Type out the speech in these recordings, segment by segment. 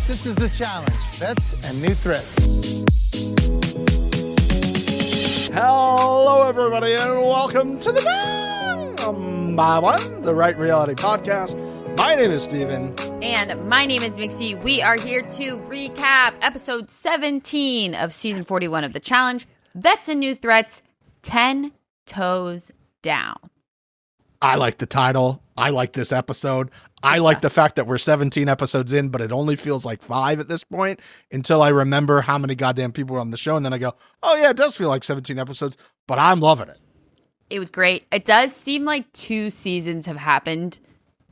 This is the challenge. Vets and new threats. Hello, everybody, and welcome to the The Right Reality Podcast. My name is Steven. And my name is Mixie. We are here to recap episode 17 of season 41 of the challenge. Vets and new threats, 10 toes down. I like the title. I like this episode. I like the fact that we're 17 episodes in, but it only feels like 5 at this point until I remember how many goddamn people were on the show. And then I go, oh yeah, it does feel like 17 episodes, but I'm loving it. It was great. It does seem like 2 seasons have happened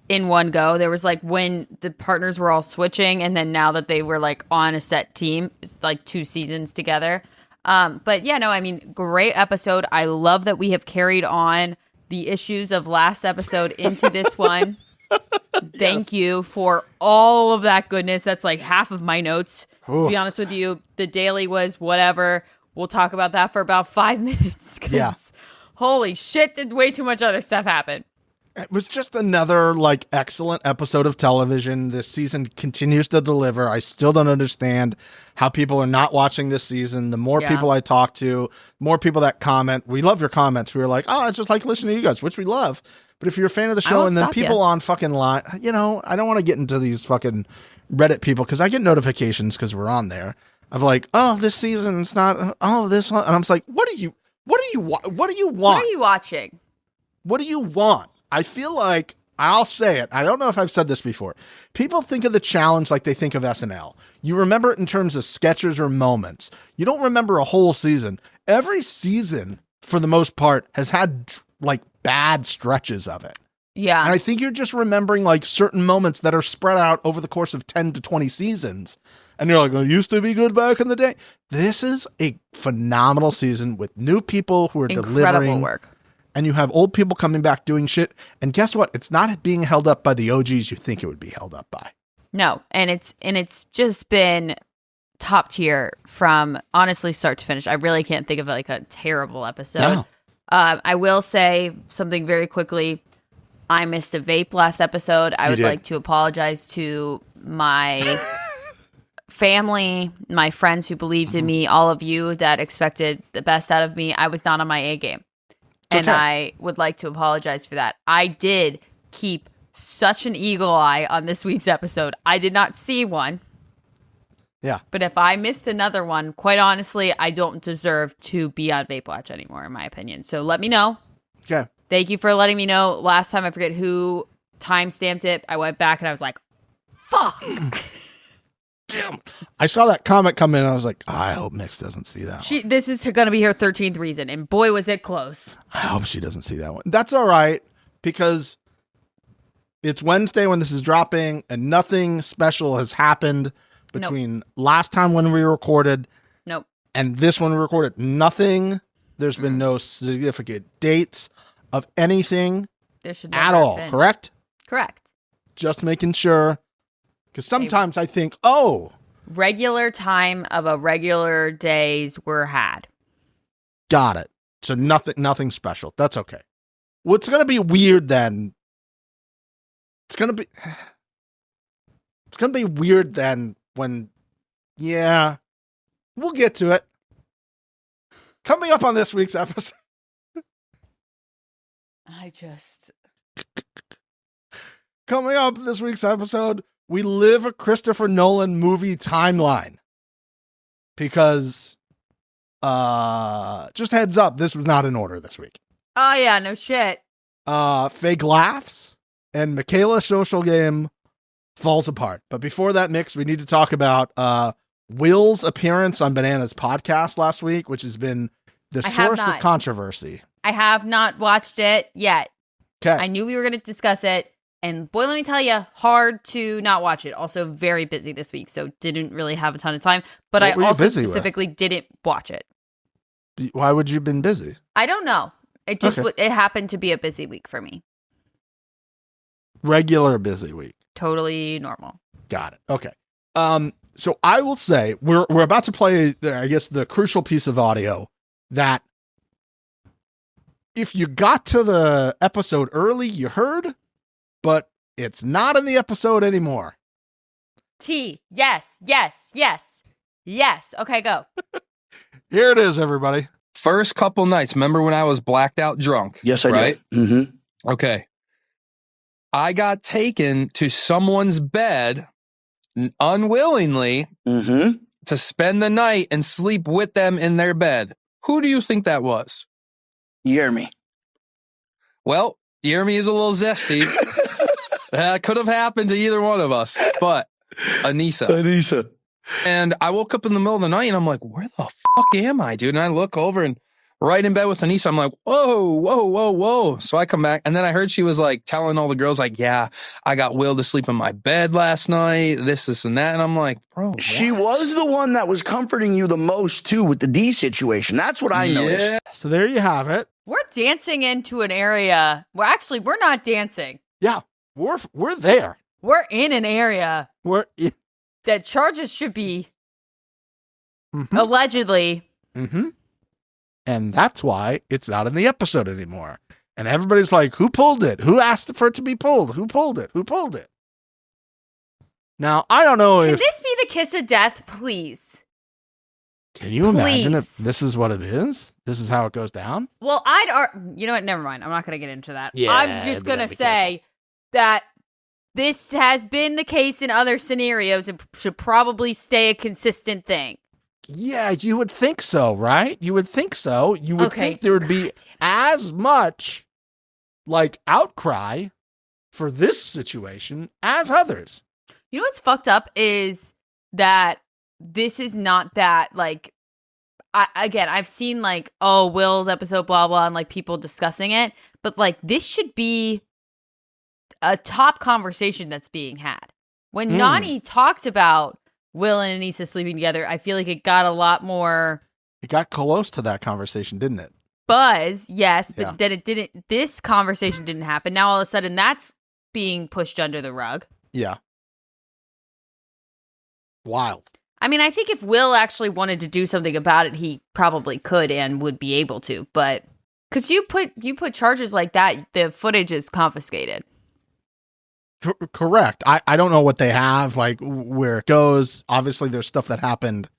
in one go. There was like when the partners were all switching, and then now that they were like on a set team, it's like 2 seasons together. But yeah, no, I mean, great episode. I love that we have carried on the issues of last episode into this one. Thank you for all of that goodness. That's like half of my notes. Ooh. To be honest with you, the daily was whatever. We'll talk about that for about 5 minutes. Yeah. Holy shit, did way too much other stuff happen. It was just another like excellent episode of television. This season continues to deliver. I still don't understand how people are not watching this season. The more people I talk to, more people that comment. We love your comments. We were like, oh, it's just like listening to you guys, which we love. But if you're a fan of the show and then people on fucking line, you know, I don't want to get into these fucking Reddit people because I get notifications because we're on there of like, oh, this season's not, oh, this one. And I'm just like, what do you want? What do you want? What are you watching? What do you want? I feel like, I'll say it, I don't know if I've said this before. People think of the challenge like they think of SNL. You remember it in terms of sketches or moments. You don't remember a whole season. Every season, for the most part, has had like bad stretches of it. Yeah. And I think you're just remembering like certain moments that are spread out over the course of 10 to 20 seasons. And you're like, oh, it used to be good back in the day. This is a phenomenal season with new people who are delivering work. And you have old people coming back doing shit. And guess what? It's not being held up by the OGs you think it would be held up by. No. And it's just been top tier from honestly start to finish. I really can't think of like a terrible episode. No. I will say something very quickly. I missed a vape last episode. I would like to apologize to my family, my friends who believed in me, all of you that expected the best out of me. I was not on my A game. And I would like to apologize for that. I did keep such an eagle eye on this week's episode. I did not see one. Yeah. But if I missed another one, quite honestly, I don't deserve to be on Vape Watch anymore, in my opinion. So let me know. Okay. Thank you for letting me know. Last time, I forget who timestamped it. I went back and I was like, fuck. Damn. I saw that comment come in and I was like, I hope Mix doesn't see that one. This is going to be her 13th reason. And boy, was it close. I hope she doesn't see that one. That's all right, because it's Wednesday when this is dropping and nothing special has happened between last time when we recorded and this one we recorded. Nothing. There's been no significant dates of anything at all. Correct? Correct. Just making sure. Because sometimes I think, oh. Regular time of a regular days were had. Got it. So nothing special. That's okay. What's going to be weird then? It's going to be weird then when, yeah, we'll get to it. Coming up on this week's episode. Coming up this week's episode, we live a Christopher Nolan movie timeline. Because, just heads up, this was not in order this week. Oh, yeah, no shit. Fake laughs and Michaela's social game falls apart. But before that, Mix, we need to talk about Will's appearance on Banana's podcast last week, which has been the source of controversy. I have not watched it yet. Okay. I knew we were going to discuss it. And boy, let me tell you, hard to not watch it. Also very busy this week, so didn't really have a ton of time. But I also specifically didn't watch it. Why would you have been busy? I don't know. It just it happened to be a busy week for me. Regular busy week. Totally normal. Got it. Okay. So I will say we're about to play, I guess, the crucial piece of audio that if you got to the episode early, you heard, but it's not in the episode anymore. T. Yes. Okay, go. Here it is, everybody. First couple nights, remember when I was blacked out drunk? Yes, I right? do. Mm-hmm. Okay. I got taken to someone's bed unwillingly to spend the night and sleep with them in their bed. Who do you think that was? You hear me? Well, Jeremy is a little zesty. That could have happened to either one of us, but Anissa. And I woke up in the middle of the night and I'm like, where the fuck am I, dude? And I look over and right in bed with Anissa, I'm like, whoa. So I come back and then I heard she was like telling all the girls like, yeah, I got Will to sleep in my bed last night, this and that. And I'm like, bro, what? She was the one that was comforting you the most too with the D situation. That's what I noticed. So there you have it. We're dancing into an area. Well, actually, we're not dancing. Yeah, we're there. We're in an area that charges should be allegedly. Mm-hmm. And that's why it's not in the episode anymore. And everybody's like, who pulled it? Who asked for it to be pulled? Who pulled it? Now, I don't know Can if... this be the kiss of death, please? Can you imagine if this is what it is? This is how it goes down? Well, you know what? Never mind. I'm not going to get into that. Yeah, I'm just going to say that this has been the case in other scenarios and should probably stay a consistent thing. Yeah, you would think so, right? You would think so. You would think there would be as much like outcry for this situation as others. You know what's fucked up is that this is not that like I've seen like, oh, Will's episode, blah, blah, and like people discussing it. But like this should be a top conversation that's being had. When Nani talked about Will and Anissa sleeping together, I feel like it got a lot more. It got close to that conversation, didn't it? Buzz, yes, but then it didn't. This conversation didn't happen. Now all of a sudden that's being pushed under the rug. Yeah. Wild. I mean, I think if Will actually wanted to do something about it, he probably could and would be able to. But because you put charges like that, the footage is confiscated. Correct. I don't know what they have, like where it goes. Obviously, there's stuff that happened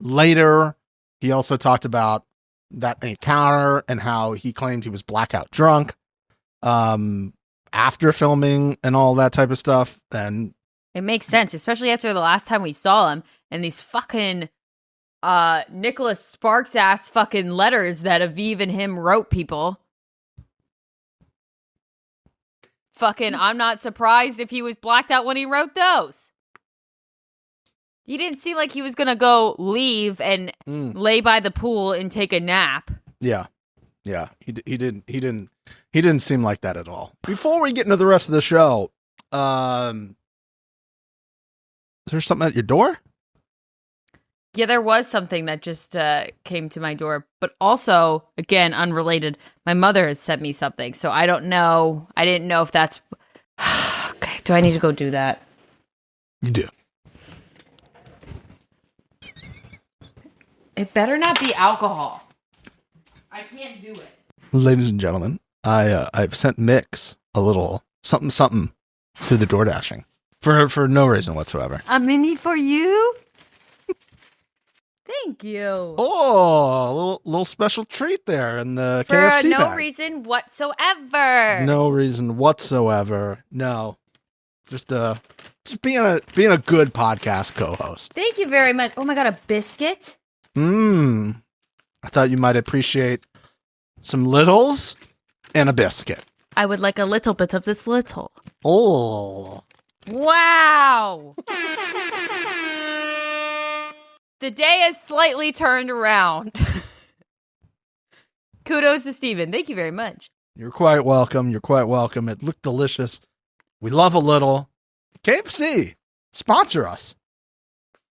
later. He also talked about that encounter and how he claimed he was blackout drunk after filming and all that type of stuff. And it makes sense, especially after the last time we saw him and these fucking Nicholas Sparks ass fucking letters that Aviv and him wrote people. Fucking, I'm not surprised if he was blacked out when he wrote those. He didn't seem like he was gonna go leave and lay by the pool and take a nap. Yeah. He didn't seem like that at all. Before we get into the rest of the show, is there something at your door? Yeah, there was something that just came to my door, but also, again, unrelated. My mother has sent me something, so I don't know. I didn't know if that's... Okay, do I need to go do that? You do. It better not be alcohol. I can't do it. Ladies and gentlemen, I've sent Mix a little something through the door dashing for no reason whatsoever. A mini for you? Thank you. Oh, a little special treat there in the for KFC no bag. reason whatsoever. No reason whatsoever. No, just being a good podcast co-host. Thank you very much. Oh my god, a biscuit. I thought you might appreciate some littles and a biscuit. I would like a little bit of this little. Oh, wow. The day has slightly turned around. Kudos to Steven. Thank you very much. You're quite welcome. It looked delicious. We love a little. KFC, sponsor us.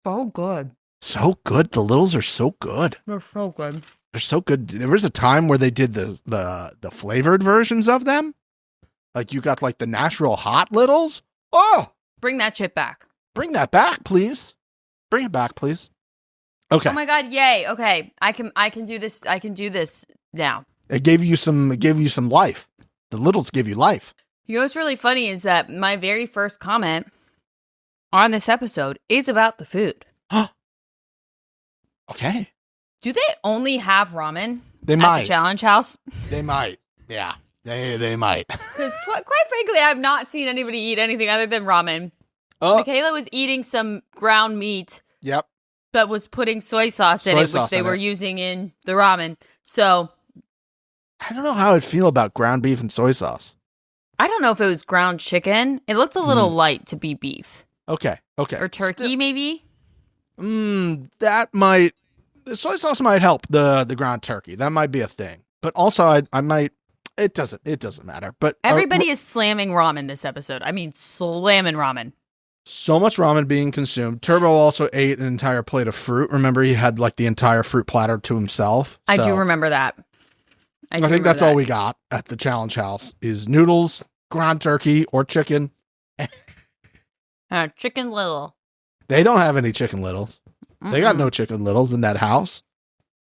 So good. So good. The littles are so good. They're so good. They're so good. There was a time where they did the flavored versions of them. Like you got like the natural hot littles. Oh, bring that shit back. Bring that back, please. Bring it back, please. Okay. Oh my god, yay. Okay. I can do this. I can do this now. It gave you some life. The littles give you life. You know what's really funny is that my very first comment on this episode is about the food. Okay. Do they only have ramen They might. at the challenge house? They might. Yeah. They might. Because quite frankly, I have not seen anybody eat anything other than ramen. Oh. Michaela was eating some ground meat. Yep. But was putting soy sauce in it, which they were using in the ramen. So I don't know how I'd feel about ground beef and soy sauce. I don't know if it was ground chicken. It looked a little light to be beef. Okay. Or turkey, maybe? That might... The soy sauce might help the ground turkey. That might be a thing. But also, I might... It doesn't matter. But everybody is slamming ramen this episode. I mean, slamming ramen. So much ramen being consumed. Turbo also ate an entire plate of fruit. Remember, he had like the entire fruit platter to himself. I do remember that. I think that's all we got at the challenge house is noodles, ground turkey, or chicken. Chicken Little. They don't have any Chicken Littles. Mm-mm. They got no Chicken Littles in that house.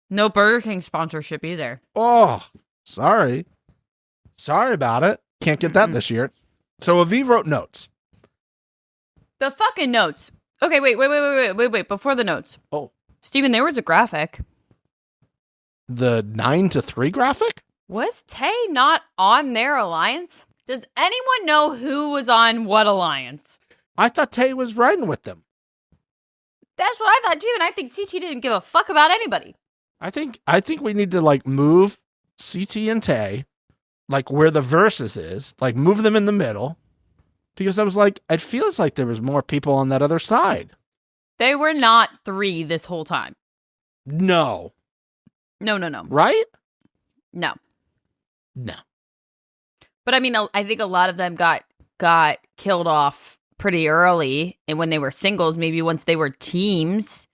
No Burger King sponsorship either. Oh, sorry. Sorry about it. Can't get that this year. So Aviv wrote notes. The fucking notes. Okay, wait. Before the notes. Oh. Steven, there was a graphic. The 9-3 graphic? Was Tay not on their alliance? Does anyone know who was on what alliance? I thought Tay was riding with them. That's what I thought too, and I think CT didn't give a fuck about anybody. I think we need to like move CT and Tay, like where the versus is, like move them in the middle. Because I was like, it feels like there was more people on that other side. They were not 3 this whole time. No. No. Right? No. But I mean, I think a lot of them got killed off pretty early, and when they were singles, maybe once they were teams,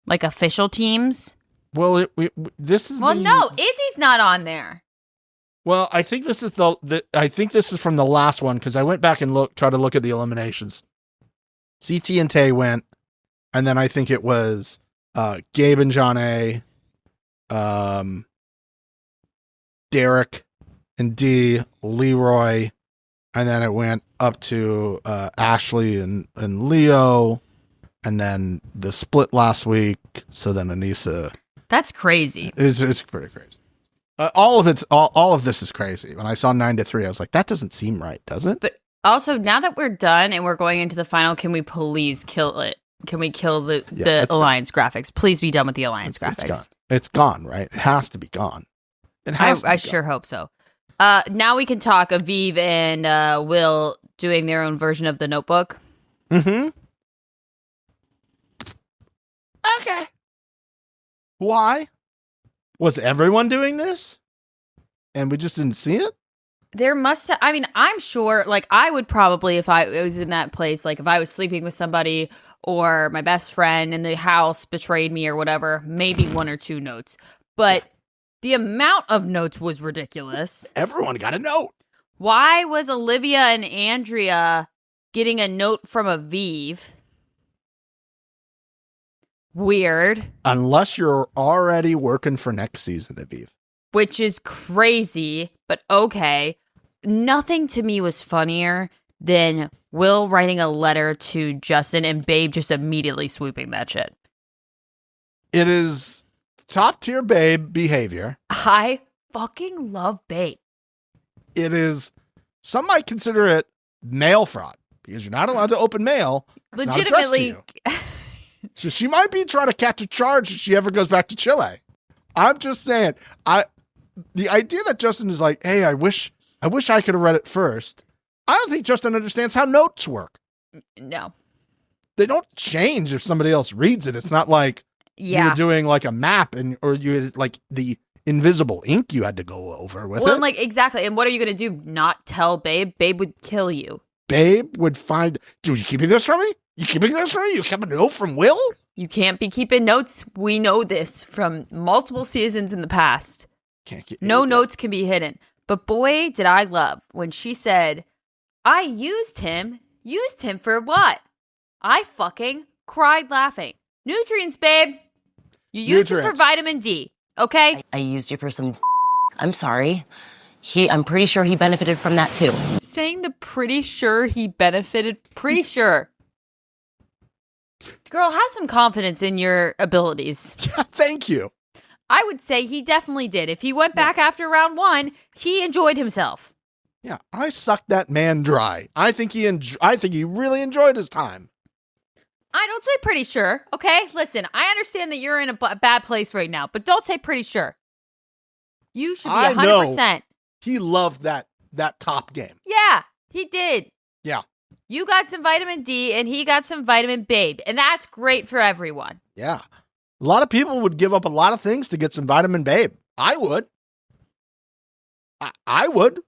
like official teams. Well, this is no, Izzy's not on there. Well, I think this is I think this is from the last one because I went back and tried to look at the eliminations. CT and Tay went, and then I think it was Gabe and John A, Derek and D, Leroy, and then it went up to Ashley and Leo, and then the split last week. So then Anissa. That's crazy. It's pretty crazy. All of this is crazy. When I saw 9-3, I was like, that doesn't seem right, does it? But also, now that we're done and we're going into the final, can we please kill it? Can we kill the Alliance graphics? Please be done with the Alliance graphics. It's gone, right? It has to be gone. I sure hope so. Now we can talk Aviv and Will doing their own version of the Notebook. Mm-hmm. Okay. Why? Was everyone doing this? And we just didn't see it? There must have, I mean, I'm sure, like, I would probably, if I was in that place, like, if I was sleeping with somebody or my best friend in the house betrayed me or whatever, maybe 1 or 2 notes. But the amount of notes was ridiculous. Everyone got a note. Why was Olivia and Andrea getting a note from Aviv? Weird. Unless you're already working for next season, Aviv. Which is crazy, but okay. Nothing to me was funnier than Will writing a letter to Justin and Babe just immediately swooping that shit. It is top tier Babe behavior. I fucking love Babe. It is, some might consider it mail fraud because you're not allowed to open mail. Legitimately. So she might be trying to catch a charge if she ever goes back to Chile. I'm just saying, the idea that Justin is like, hey, I wish I could have read it first. I don't think Justin understands how notes work. No. They don't change if somebody else reads it. It's not like you were doing like a map or you had like the invisible ink you had to go over with it. Like, exactly. And what are you going to do? Not tell Babe? Babe would kill you. Babe would find, dude, you keeping this from me? You keeping this from me? You kept a note from Will? You can't be keeping notes. We know this from multiple seasons in the past. No notes can be hidden. But boy, did I love when she said, I used him. Used him for what? I fucking cried laughing. Nutrients, babe. You used him for vitamin D, okay? I used you for some I'm sorry. I'm pretty sure he benefited from that too. Saying the pretty sure he benefited, pretty sure. Girl, have some confidence in your abilities. Yeah, thank you. I would say he definitely did. If he went back after round 1, he enjoyed himself. Yeah, I sucked that man dry. I think he really enjoyed his time. I don't say pretty sure, okay? Listen, I understand that you're in a bad place right now, but don't say pretty sure. You should be 100%. Know he loved that top game. Yeah, he did. Yeah. You got some vitamin D and he got some vitamin Babe, and that's great for everyone. Yeah. A lot of people would give up a lot of things to get some vitamin Babe. I would. I would.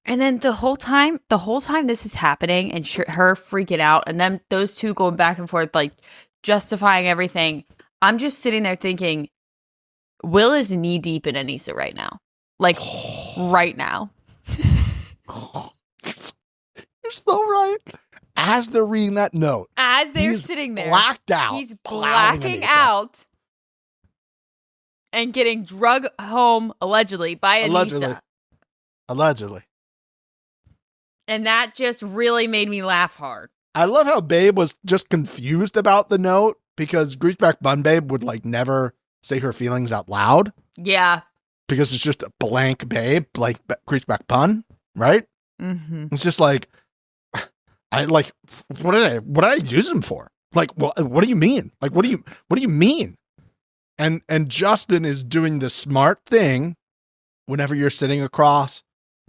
And then the whole time this is happening and her freaking out and then those two going back and forth, like justifying everything. I'm just sitting there thinking, Will is knee deep in Anissa right now. Like, right now. You're so right. As they're reading that note. As they're sitting there. Blacked out. He's blacking out. And getting drug home, allegedly, by Anissa. Allegedly. And that just really made me laugh hard. I love how Babe was just confused about the note because Greaseback Bun Babe would like never say her feelings out loud. Yeah. Because it's just a blank Babe, like Greaseback Bun, right? Mm-hmm. It's just like, what did I use him for? Like, what do you mean? Like, what do you mean? And Justin is doing the smart thing whenever you're sitting across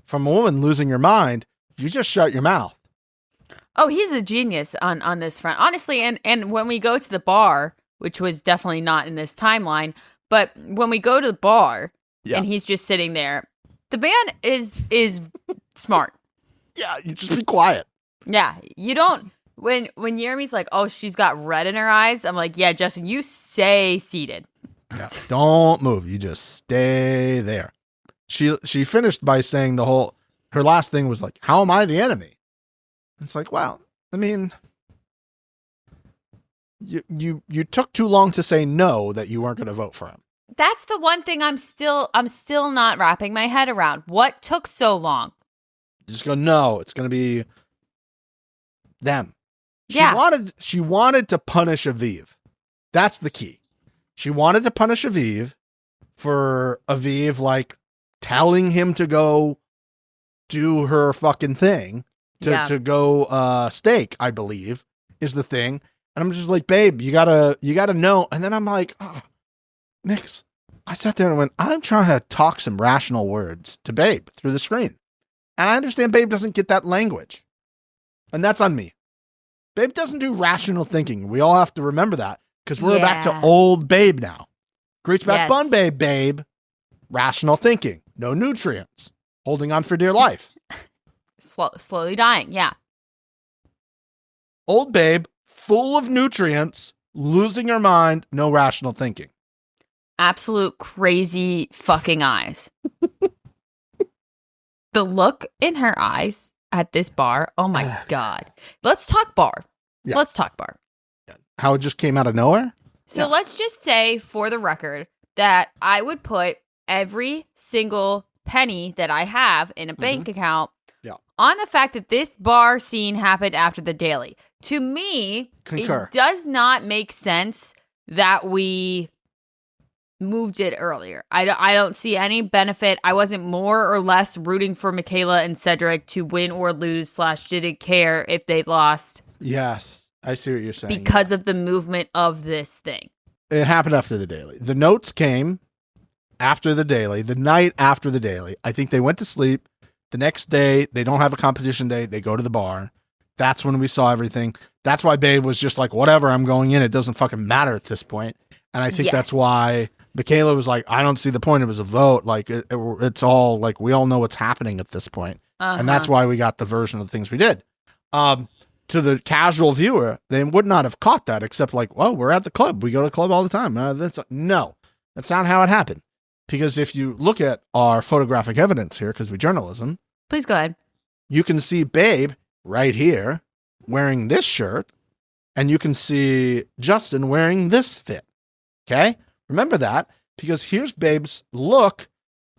from a woman losing your mind. You just shut your mouth. Oh, he's a genius on this front. Honestly, and when we go to the bar, which was definitely not in this timeline, but when we go to the bar and he's just sitting there, the man is smart. Yeah, you just be quiet. Yeah, you don't. When Jeremy's like, oh, she's got red in her eyes, I'm like, yeah, Justin, you stay seated. Yeah, don't move. You just stay there. She finished by saying her last thing was like, how am I the enemy? It's like, well, I mean, you took too long to say no that you weren't going to vote for him. That's the one thing I'm still not wrapping my head around. What took so long? Just go, no, it's going to be them. She wanted to punish Aviv. That's the key. She wanted to punish Aviv for Aviv, like, telling him to go do her fucking thing, to go steak, I believe, is the thing. And I'm just like, babe, you gotta know. And then I'm like, oh, Nix. I sat there and went, I'm trying to talk some rational words to Babe through the screen. And I understand Babe doesn't get that language. And that's on me. Babe doesn't do rational thinking. We all have to remember that because we're back to old Babe now. Greaseback Bun Babe. Rational thinking. No nutrients. Holding on for dear life. Slowly dying, yeah. Old Babe, full of nutrients, losing her mind, no rational thinking. Absolute crazy fucking eyes. The look in her eyes at this bar, oh my God. Let's talk bar. Yeah. Let's talk bar. How it just came out of nowhere? So let's just say, for the record, that I would put every single penny that I have in a bank account on the fact that this bar scene happened after the daily. To me, it does not make sense that we moved it earlier. I don't see any benefit. I wasn't more or less rooting for Michaela and Cedric to win or lose / didn't care if they lost. Yes, I see what you're saying. Because of the movement of this thing. It happened after the daily. The notes came after the daily, the night after the daily. I think they went to sleep. The next day, they don't have a competition day. They go to the bar. That's when we saw everything. That's why Babe was just like, whatever, I'm going in. It doesn't fucking matter at this point. And I think that's why Michaela was like, I don't see the point. It was a vote. Like, it's all like, we all know what's happening at this point. And that's why we got the version of the things we did. To the casual viewer, they would not have caught that except like, well, we're at the club. We go to the club all the time. No, that's not how it happened. Because if you look at our photographic evidence here, because we journalism. Please go ahead. You can see Babe right here wearing this shirt, and you can see Justin wearing this fit. Okay? Remember that, because here's Babe's look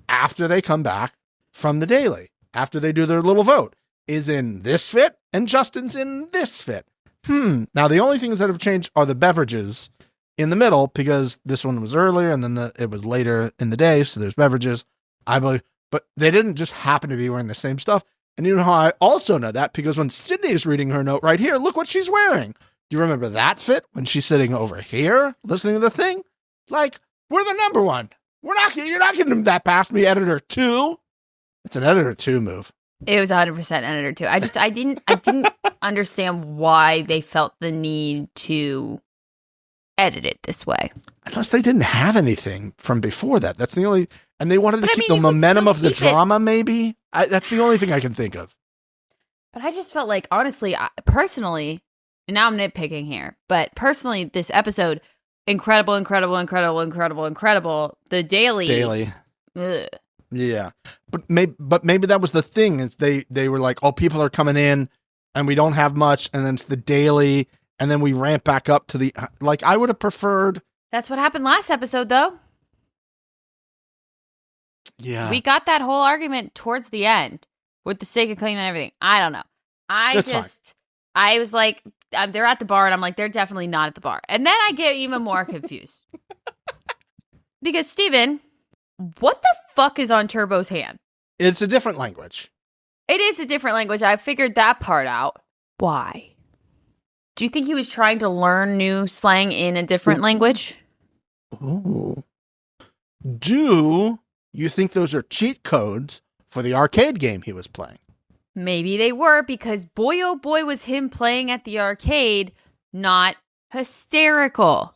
after they come back from the daily, after they do their little vote, is in this fit, and Justin's in this fit. Now, the only things that have changed are the beverages in the middle, because this one was earlier and then it was later in the day, so there's beverages, I believe. But they didn't just happen to be wearing the same stuff. And you know how I also know that? Because when Sydney is reading her note right here, look what she's wearing. Do you remember that fit when she's sitting over here listening to the thing? Like, we're the number one. You're not getting that past me, editor 2. It's an editor 2 move. It was 100% editor 2. I didn't understand why they felt the need to edit it this way. Unless they didn't have anything from before that. That's the only, and they wanted to keep the momentum of the drama, maybe. That's the only thing I can think of. But I just felt like, honestly, personally, and now I'm nitpicking here, but personally, this episode, incredible. The daily. Ugh. Yeah. But maybe that was the thing, is they were like, oh, people are coming in and we don't have much. And then it's the daily. And then we ramp back up to the, like, I would have preferred. That's what happened last episode, though. Yeah. We got that whole argument towards the end with the steak and clean and everything. I don't know. I was like, they're at the bar, and I'm like, they're definitely not at the bar. And then I get even more confused. Because, Steven, what the fuck is on Turbo's hand? It's a different language. It is a different language. I figured that part out. Why? Do you think he was trying to learn new slang in a different language? Ooh. Do you think those are cheat codes for the arcade game he was playing? Maybe they were, because boy, oh boy, was him playing at the arcade not hysterical.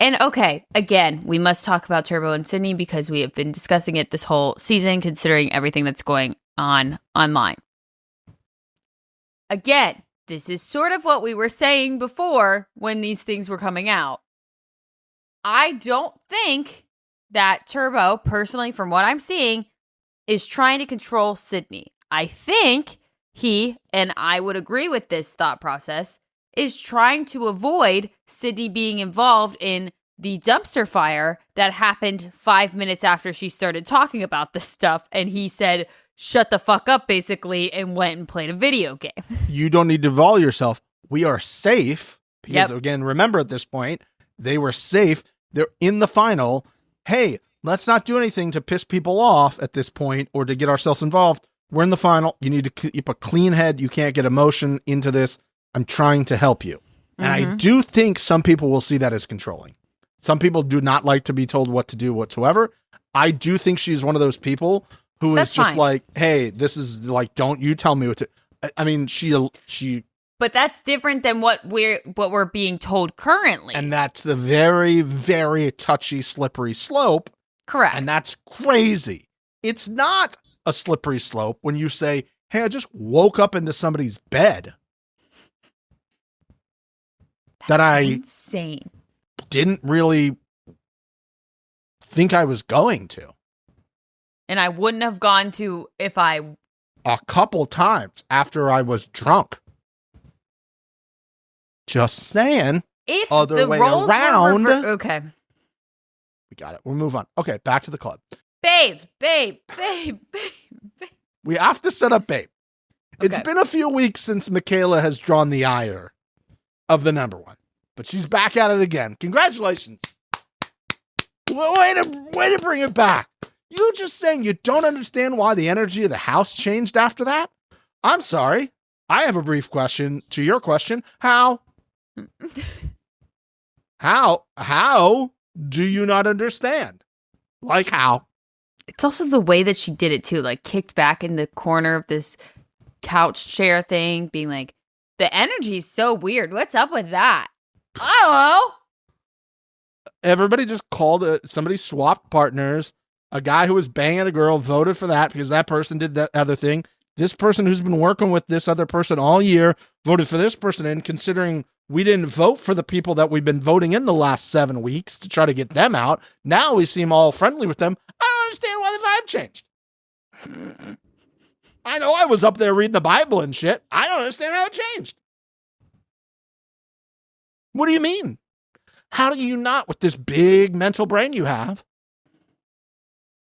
And okay, again, we must talk about Turbo and Sydney because we have been discussing it this whole season, considering everything that's going on online. Again, this is sort of what we were saying before when these things were coming out. I don't think that Turbo, personally, from what I'm seeing, is trying to control Sydney. I think he, and I would agree with this thought process, is trying to avoid Sydney being involved in the dumpster fire that happened 5 minutes after she started talking about this stuff. And he said, shut the fuck up, basically, and went and played a video game. You don't need to involve yourself. We are safe. Because, again, remember at this point, they were safe. They're in the final. Hey, let's not do anything to piss people off at this point or to get ourselves involved. We're in the final. You need to keep a clean head. You can't get emotion into this. I'm trying to help you. And I do think some people will see that as controlling. Some people do not like to be told what to do whatsoever. I do think she's one of those people who is just like, hey, this is like, don't you tell me what to. I mean, she. But that's different than what we're being told currently. And that's a very, very touchy, slippery slope. Correct. And that's crazy. It's not a slippery slope when you say, hey, I just woke up into somebody's bed. That's insane. Didn't really think I was going to. And I wouldn't have gone to if I... A couple times after I was drunk. Just saying. If other the way roles around. Okay. We got it. We'll move on. Okay, back to the club. Babe. We have to set up Babe. Okay. It's been a few weeks since Michaela has drawn the ire of the number one. But she's back at it again. Congratulations. Way to bring it back. You just saying you don't understand why the energy of the house changed after that? I'm sorry. I have a brief question to your question. How? How do you not understand? Like how? It's also the way that she did it too, like kicked back in the corner of this couch chair thing, being like, the energy is so weird. What's up with that? I don't know. Everybody just called somebody swapped partners. A guy who was banging a girl voted for that because that person did that other thing. This person who's been working with this other person all year voted for this person. And considering we didn't vote for the people that we've been voting in the last 7 weeks to try to get them out, now we seem all friendly with them. I don't understand why the vibe changed. I know I was up there reading the Bible and shit. I don't understand how it changed. What do you mean? How do you not, with this big mental brain you have,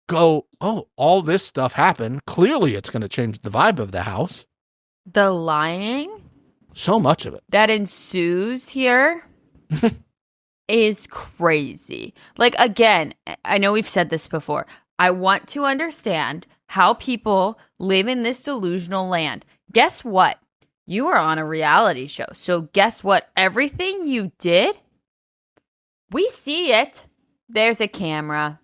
go, oh, all this stuff happened. Clearly it's going to change the vibe of the house. The lying? So much of it that ensues here is crazy. Like, again, I know we've said this before. I want to understand how people live in this delusional land. Guess what? You are on a reality show. So guess what? Everything you did, we see it. There's a camera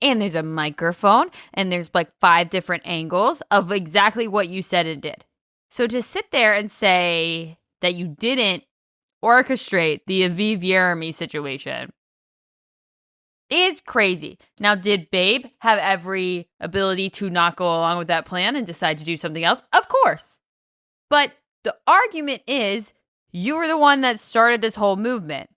and there's a microphone and there's like 5 different angles of exactly what you said and did. So to sit there and say that you didn't orchestrate the Aviv Jeremy situation is crazy. Now, did Babe have every ability to not go along with that plan and decide to do something else? Of course. But the argument is you were the one that started this whole movement,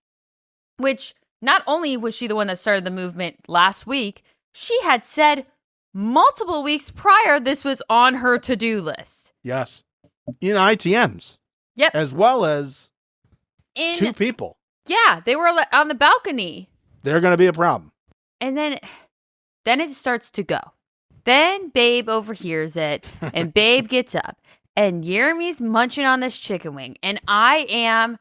which not only was she the one that started the movement last week, she had said multiple weeks prior this was on her to-do list. Yes. In ITMs. Yep. As well as 2 people. Yeah, they were on the balcony. They're going to be a problem. And then it starts to go. Then Babe overhears it, and Babe gets up, and Jeremy's munching on this chicken wing, and I am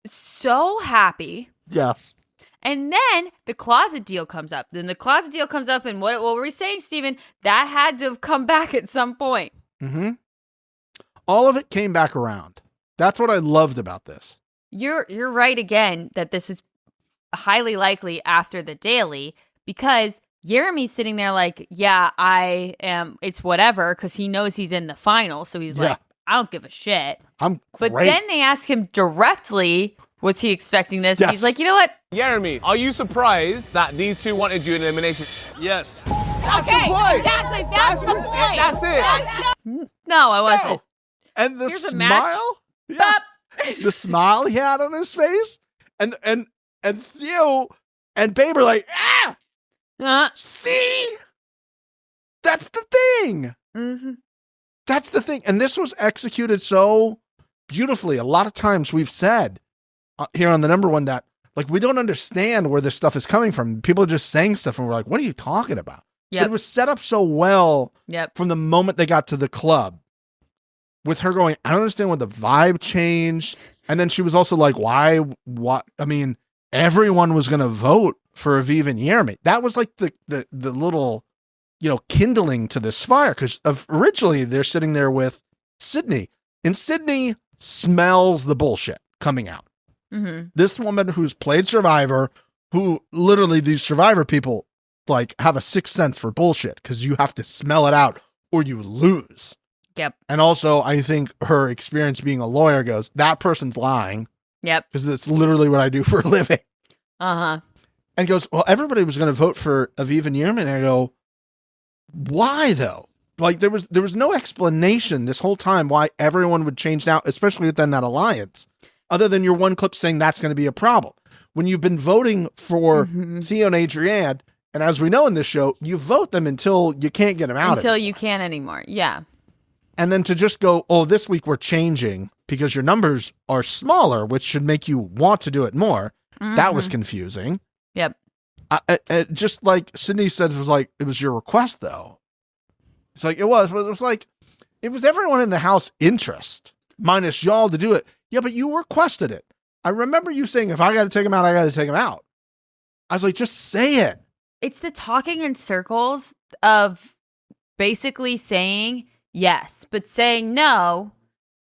so happy. Yes. And then the closet deal comes up. Then the closet deal comes up, and what were we saying, Steven? That had to have come back at some point. Mm-hmm. All of it came back around. That's what I loved about this. You're right again that this was highly likely after the daily, because Jeremy's sitting there like, yeah, I am. It's whatever, because he knows he's in the final. So he's like, I don't give a shit. But then they ask him directly, was he expecting this? Yes. He's like, you know what? Jeremy, are you surprised that these 2 wanted you in elimination? Yes. Okay, exactly. That's the point. That's it. No, I wasn't. No. And the Here's smile, the smile he had on his face, and Theo and Babe are like, see, that's the thing. Mm-hmm. That's the thing, and this was executed so beautifully. A lot of times we've said here on the number one that like we don't understand where this stuff is coming from. People are just saying stuff, and we're like, what are you talking about? Yep. But it was set up so well from the moment they got to the club. With her going, I don't understand when the vibe changed. And then she was also like, why? What? I mean, everyone was going to vote for Aviv and Jeremy. That was like the little, kindling to this fire. Because originally they're sitting there with Sydney. And Sydney smells the bullshit coming out. Mm-hmm. This woman who's played Survivor, who literally these Survivor people like have a sixth sense for bullshit because you have to smell it out or you lose. Yep. And also, I think her experience being a lawyer goes, that person's lying. Yep. Because it's literally what I do for a living. Uh-huh. And goes, well, everybody was going to vote for Aviv and Yerman. And I go, why though? Like there was no explanation this whole time why everyone would change now, especially within that alliance, other than your one clip saying that's going to be a problem. When you've been voting for Theo and Adrienne, and as we know in this show, you vote them until you can't get them out. Until you can't anymore. Yeah. And then to just go, oh, this week we're changing because your numbers are smaller, which should make you want to do it more. Mm-hmm. That was confusing. Yep. Just like Sydney said, it was like, it was your request though. It's like, it was like, it was everyone in the house interest minus y'all to do it. Yeah, but you requested it. I remember you saying, if I got to take him out, I got to take him out. I was like, just say it. It's the talking in circles of basically saying yes, but saying no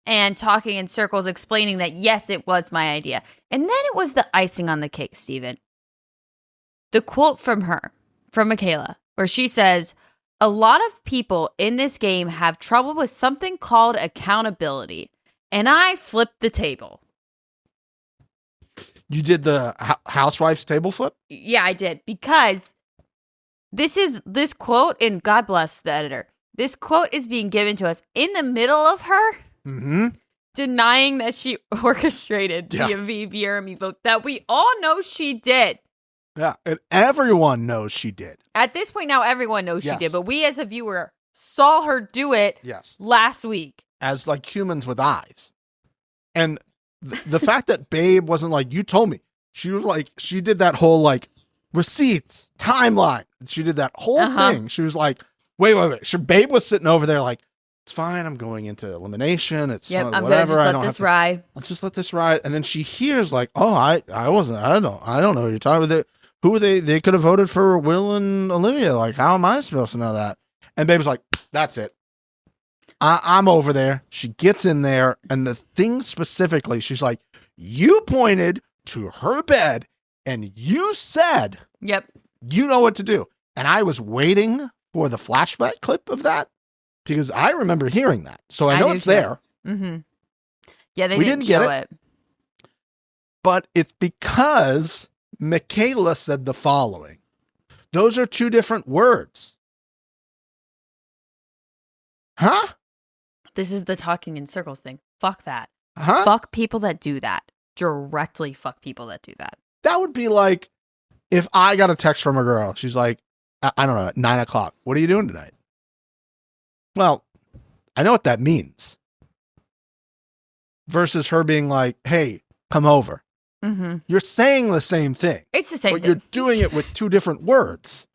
and talking in circles, explaining that, yes, it was my idea. And then it was the icing on the cake, Steven. The quote from her, from Michaela, where she says, a lot of people in this game have trouble with something called accountability. And I flipped the table. You did the housewife's table flip? Yeah, I did. Because this quote, and God bless the editor, this quote is being given to us in the middle of her denying that she orchestrated the Aviv Jeremy vote that we all know she did. Yeah, and everyone knows she did. At this point now, everyone knows she did, but we as a viewer saw her do it last week. As like humans with eyes. And the fact that Babe wasn't like, you told me. She was like, she did that whole like receipts, timeline. She did that whole thing. She was like, wait. Babe was sitting over there like, it's fine. I'm going into elimination. It's I'm whatever. gonna just let this ride. Let's just let this ride. And then she hears like, oh, I don't know what you're talking about. Who were they? They could have voted for Will and Olivia. Like, how am I supposed to know that? And Babe's like, that's it. I'm over there. She gets in there. And the thing specifically, she's like, you pointed to her bed and you said, yep, you know what to do. And I was waiting for the flashback clip of that because I remember hearing that. So I know it's there. Mm-hmm. Yeah, we didn't get it. But it's because Michaela said the following. Those are two different words. Huh? This is the talking in circles thing. Fuck that. Huh? Fuck people that do that. Directly fuck people that do that. That would be like if I got a text from a girl. She's like, I don't know, at 9:00. What are you doing tonight? Well, I know what that means. Versus her being like, hey, come over. Mm-hmm. You're saying the same thing. It's the same but thing. You're doing it with two different words.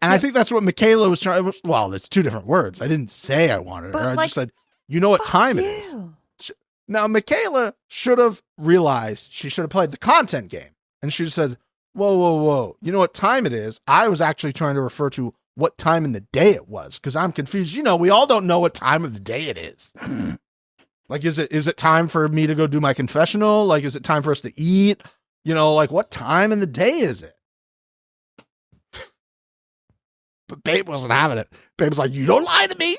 And I think that's what Michaela was trying. Well, it's two different words. I didn't say I wanted her. I just said, you know what time it is. Now, Michaela should have realized she should have played the content game. And she said, whoa. You know what time it is? I was actually trying to refer to what time in the day it was because I'm confused. We all don't know what time of the day it is. Like, is it time for me to go do my confessional? Like, is it time for us to eat? Like what time in the day is it? But Babe wasn't having it. Babe was like, you don't lie to me.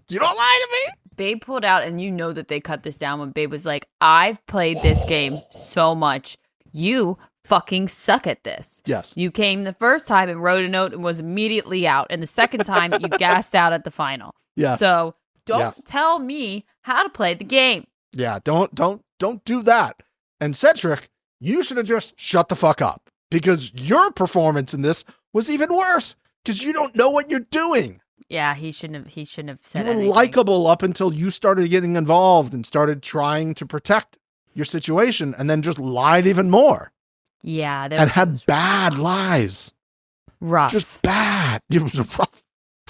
You don't lie to me. Babe pulled out, and you know that they cut this down when Babe was like, I've played this game so much. You fucking suck at this. Yes. You came the first time and wrote a note and was immediately out. And the second time, you gassed out at the final. Yes. So don't tell me how to play the game. Yeah, don't do that. And Cedric, you should have just shut the fuck up because your performance in this was even worse because you don't know what you're doing. Yeah, he shouldn't have said anything. You were anything. likable up until you started getting involved and started trying to protect your situation and then just lied even more. Yeah. And had bad lies. Rough. Just bad. It was rough.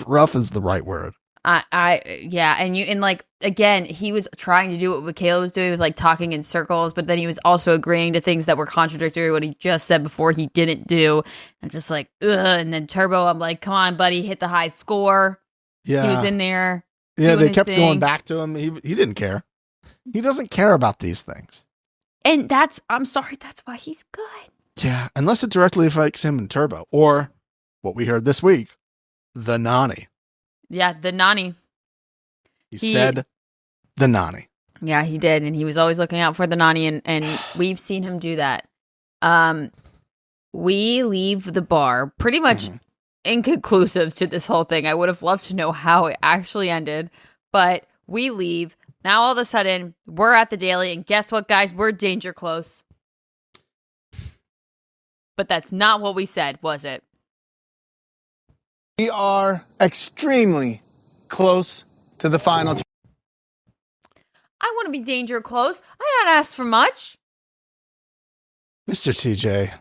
Rough is the right word. And like, again, he was trying to do what Michaela was doing with like talking in circles, but then he was also agreeing to things that were contradictory to what he just said before he didn't do. And just like, ugh. And then Turbo, I'm like, come on, buddy, hit the high score. Yeah. He was in there. Yeah, they kept going back to him. He didn't care. He doesn't care about these things. And I'm sorry, that's why he's good. Yeah, unless it directly affects him and Turbo. Or what we heard this week, the Nani. Yeah, the Nani. He said the Nani. Yeah, he did. And he was always looking out for the Nani. And we've seen him do that. We leave the bar pretty much inconclusive to this whole thing. I would have loved to know how it actually ended. But we leave. Now all of a sudden, we're at the daily. And guess what, guys? We're danger close. But that's not what we said, was it? We are extremely close to the final. I want to be danger close. I not asked for much. Mr. TJ,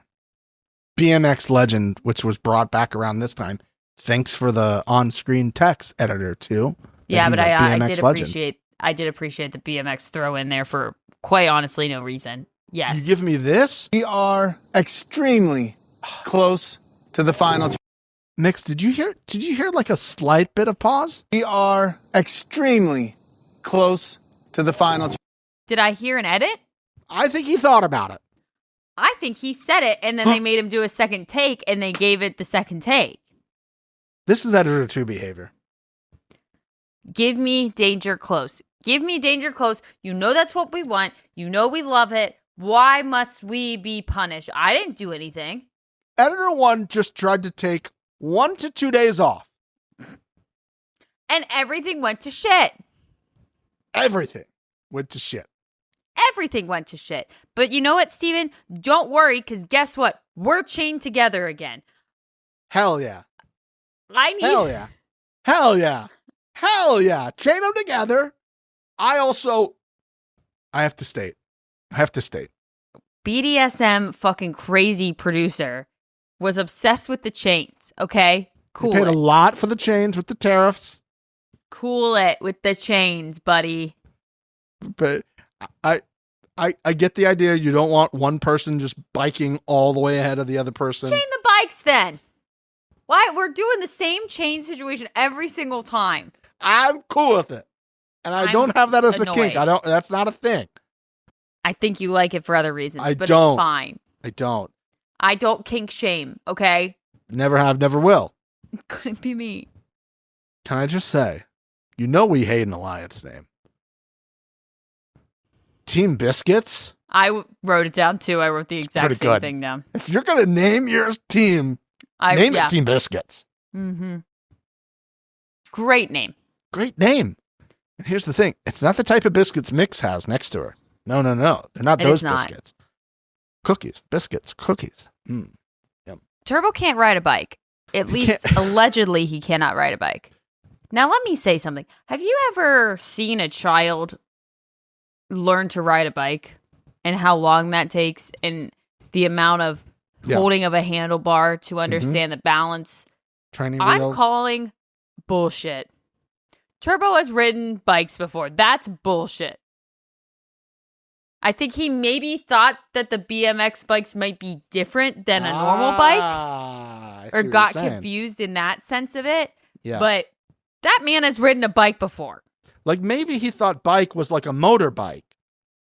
BMX legend, which was brought back around this time. Thanks for the on-screen text editor too. Yeah, but I did appreciate the BMX throw in there for quite honestly no reason. Yes. You give me this? We are extremely close to the final. Mix, did you hear like a slight bit of pause? We are extremely close to the final. Did I hear an edit? I think he thought about it. I think he said it, and then they made him do a second take, and they gave it the second take. This is editor 2 behavior. Give me danger close. Give me danger close. You know that's what we want. You know we love it. Why must we be punished? I didn't do anything. Editor 1 just tried to take 1 to 2 days off. And everything went to shit. Everything went to shit. Everything went to shit. But you know what, Steven? Don't worry, because guess what? We're chained together again. Hell yeah. Hell yeah. Hell yeah. Hell yeah. Chain them together. I have to state. BDSM fucking crazy producer was obsessed with the chains, okay? Cool. He paid a lot for the chains with the tariffs. Cool it with the chains, buddy. But I get the idea. You don't want one person just biking all the way ahead of the other person. Chain the bikes then. Why? We're doing the same chain situation every single time. I'm cool with it. And I don't have that as a kink. That's not a thing. I think you like it for other reasons, but don't. It's fine. I don't. I don't kink shame, okay? Never have, never will. Couldn't be me. Can I just say, we hate an alliance name. Team Biscuits? I wrote it down too. I wrote the exact same thing down. If you're going to name your team, name it Team Biscuits. Mm-hmm. Great name. Great name. And here's the thing. It's not the type of biscuits Mix has next to her. No. They're not those biscuits. Cookies, biscuits, cookies. Yum. Turbo can't ride a bike. At least allegedly he cannot ride a bike. Now let me say something. Have you ever seen a child learn to ride a bike and how long that takes and the amount of holding of a handlebar to understand the balance? Training wheels. I'm calling bullshit. Turbo has ridden bikes before. That's bullshit. I think he maybe thought that the BMX bikes might be different than a normal bike or got confused in that sense of it. Yeah. But that man has ridden a bike before. Like maybe he thought bike was like a motorbike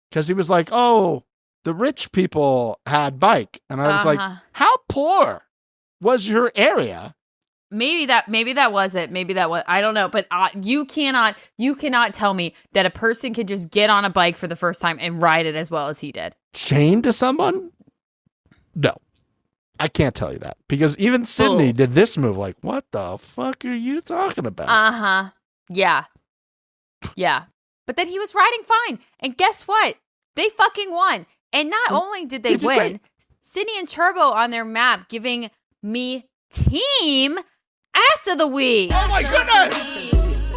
because he was like, oh, the rich people had bike. And I was like, how poor was your area? Maybe that was it. Maybe that was, I don't know. But you cannot tell me that a person can just get on a bike for the first time and ride it as well as he did. Chained to someone? No, I can't tell you that because even Sydney did this move. Like, what the fuck are you talking about? Yeah. But then he was riding fine. And guess what? They fucking won. And not only did they win, great. Sydney and Turbo on their map giving me Team Ass of the Week. Oh my goodness!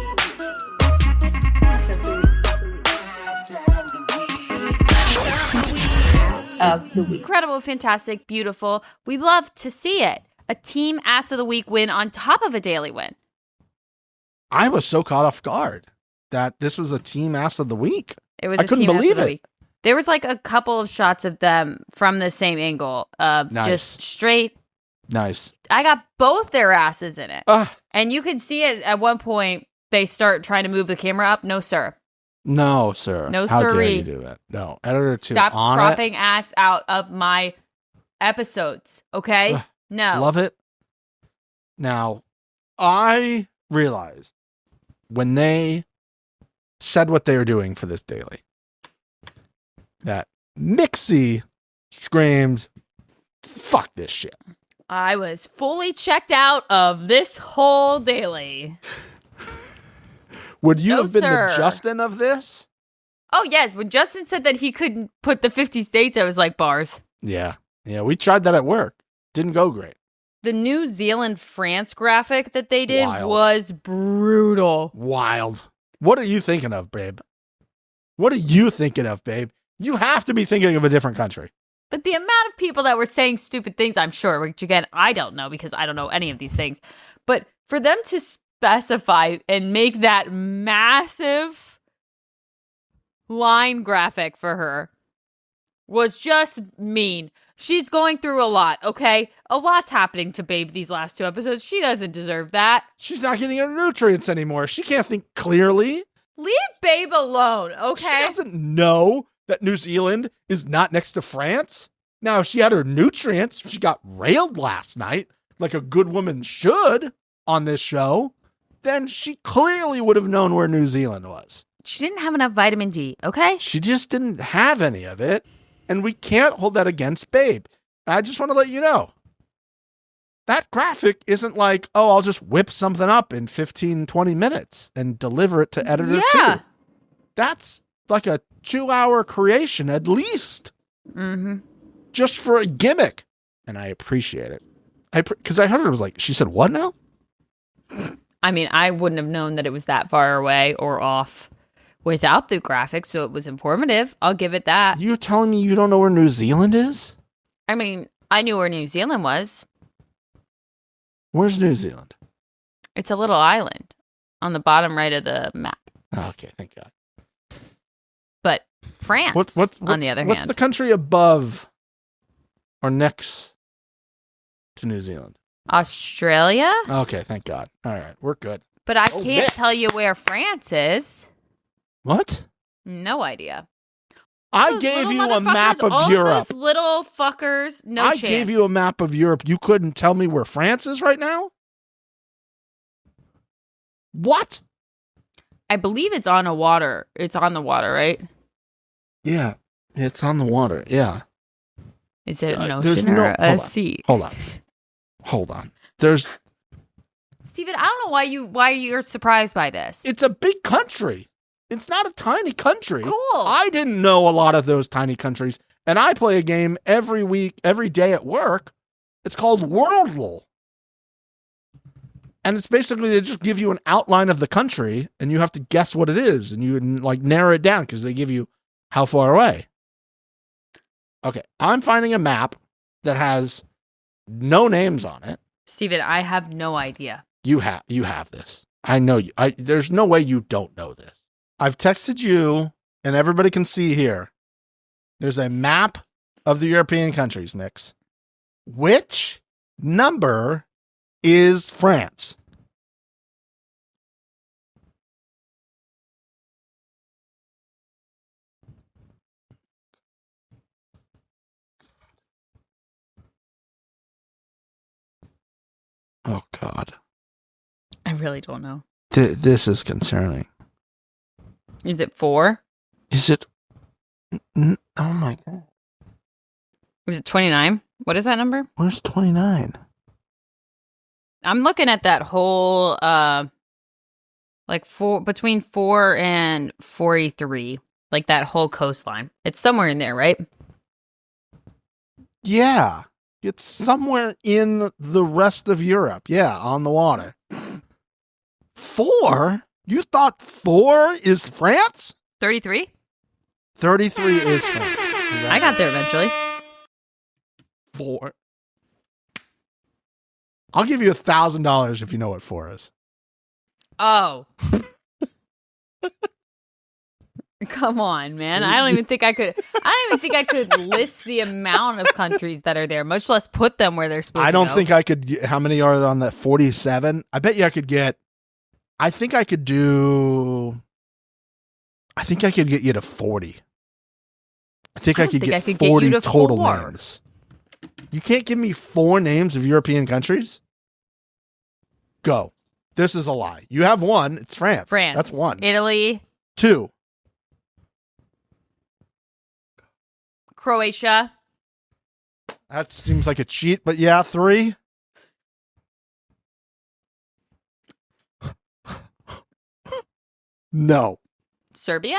Of the week. Incredible, fantastic, beautiful. We love to see it. A Team Ass of the Week win on top of a daily win. I was so caught off guard that this was a Team Ass of the Week. I couldn't believe it. There was like a couple of shots of them from the same angle. Nice. Just straight. Nice. I got both their asses in it. And you could see it at one point, they start trying to move the camera up. No, sir. No, sir. No, How sirree. dare you do that? No. Editor 2. Stop cropping ass out of my episodes, okay? No. Love it. Now, I realized when they said what they were doing for this daily that Mixie screamed, fuck this shit. I was fully checked out of this whole daily. Would you have been the Justin of this? Oh, yes. When Justin said that he couldn't put the 50 states, I was like, bars. Yeah. Yeah, we tried that at work. Didn't go great. The New Zealand-France graphic that they did was brutal. Wild. What are you thinking of, babe? What are you thinking of, babe? You have to be thinking of a different country. But the amount of people that were saying stupid things, I'm sure, which again, I don't know because I don't know any of these things. But for them to specify and make that massive line graphic for her was just mean. She's going through a lot, okay? A lot's happening to Babe these last 2 episodes. She doesn't deserve that. She's not getting her nutrients anymore. She can't think clearly. Leave Babe alone, okay? She doesn't know that New Zealand is not next to France. Now, if she had her nutrients, she got railed last night, like a good woman should on this show, then she clearly would have known where New Zealand was. She didn't have enough vitamin D, okay? She just didn't have any of it, and we can't hold that against Babe. I just want to let you know. That graphic isn't like, oh, I'll just whip something up in 15, 20 minutes and deliver it to editor 2. That's like a 2-hour creation at least. Mm-hmm. Just for a gimmick. And I appreciate it. Because I heard it was like, she said, what now? I mean, I wouldn't have known that it was that far away or off without the graphics, so it was informative. I'll give it that. You're telling me you don't know where New Zealand is? I mean, I knew where New Zealand was. Where's New Zealand? It's a little island on the bottom right of the map. Okay, thank God. But France, on the other hand. What's the country above or next to New Zealand? Australia? Okay, thank God. All right, we're good. But I can't tell you where France is. What? No idea. I gave you a map of Europe. Those little fuckers, no chance. I gave you a map of Europe. You couldn't tell me where France is right now? What? I believe it's on a water. It's on the water, right? Yeah, it's on the water. Yeah. Is it an ocean or a sea? Hold on. There's Steven, I don't know why you're surprised by this. It's a big country. It's not a tiny country. Cool. I didn't know a lot of those tiny countries, and I play a game every week, every day at work. It's called Worldle. And it's basically they just give you an outline of the country, and you have to guess what it is, and you like narrow it down because they give you how far away. Okay, I'm finding a map that has no names on it. Steven, I have no idea. You have this. I know you. There's no way you don't know this. I've texted you, and everybody can see here. There's a map of the European countries, Mix. Which number is France? Oh, God. I really don't know. This is concerning. Is it 4? Is it? Oh, my God. Is it 29? What is that number? Where's 29? I'm looking at that whole, between 4 and 43. Like that whole coastline. It's somewhere in there, right? Yeah. It's somewhere in the rest of Europe. Yeah, on the water. 4? You thought 4 is France? 33? 33 is France. I got there eventually. 4. I'll give you $1,000 if you know what 4 is. Oh. Come on, man. I don't even think I could list the amount of countries that are there, much less put them where they're supposed to go. I don't think I could get, how many are on that 47? I bet you I could get get you to 40. I think I could get 40 total names. You can't give me 4 names of European countries? Go. This is a lie. You have 1. It's France. That's 1. Italy. 2. Croatia. That seems like a cheat, but yeah, 3. No. Serbia?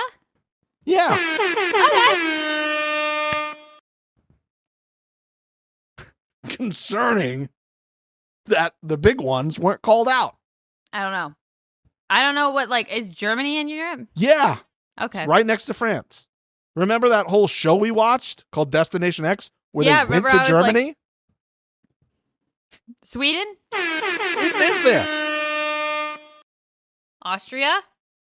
Yeah. Okay. Concerning that the big ones weren't called out. I don't know. I don't know what, is Germany in Europe? Yeah. Okay. It's right next to France. Remember that whole show we watched called Destination X where they went to Germany? Sweden? Sweden is there. Austria?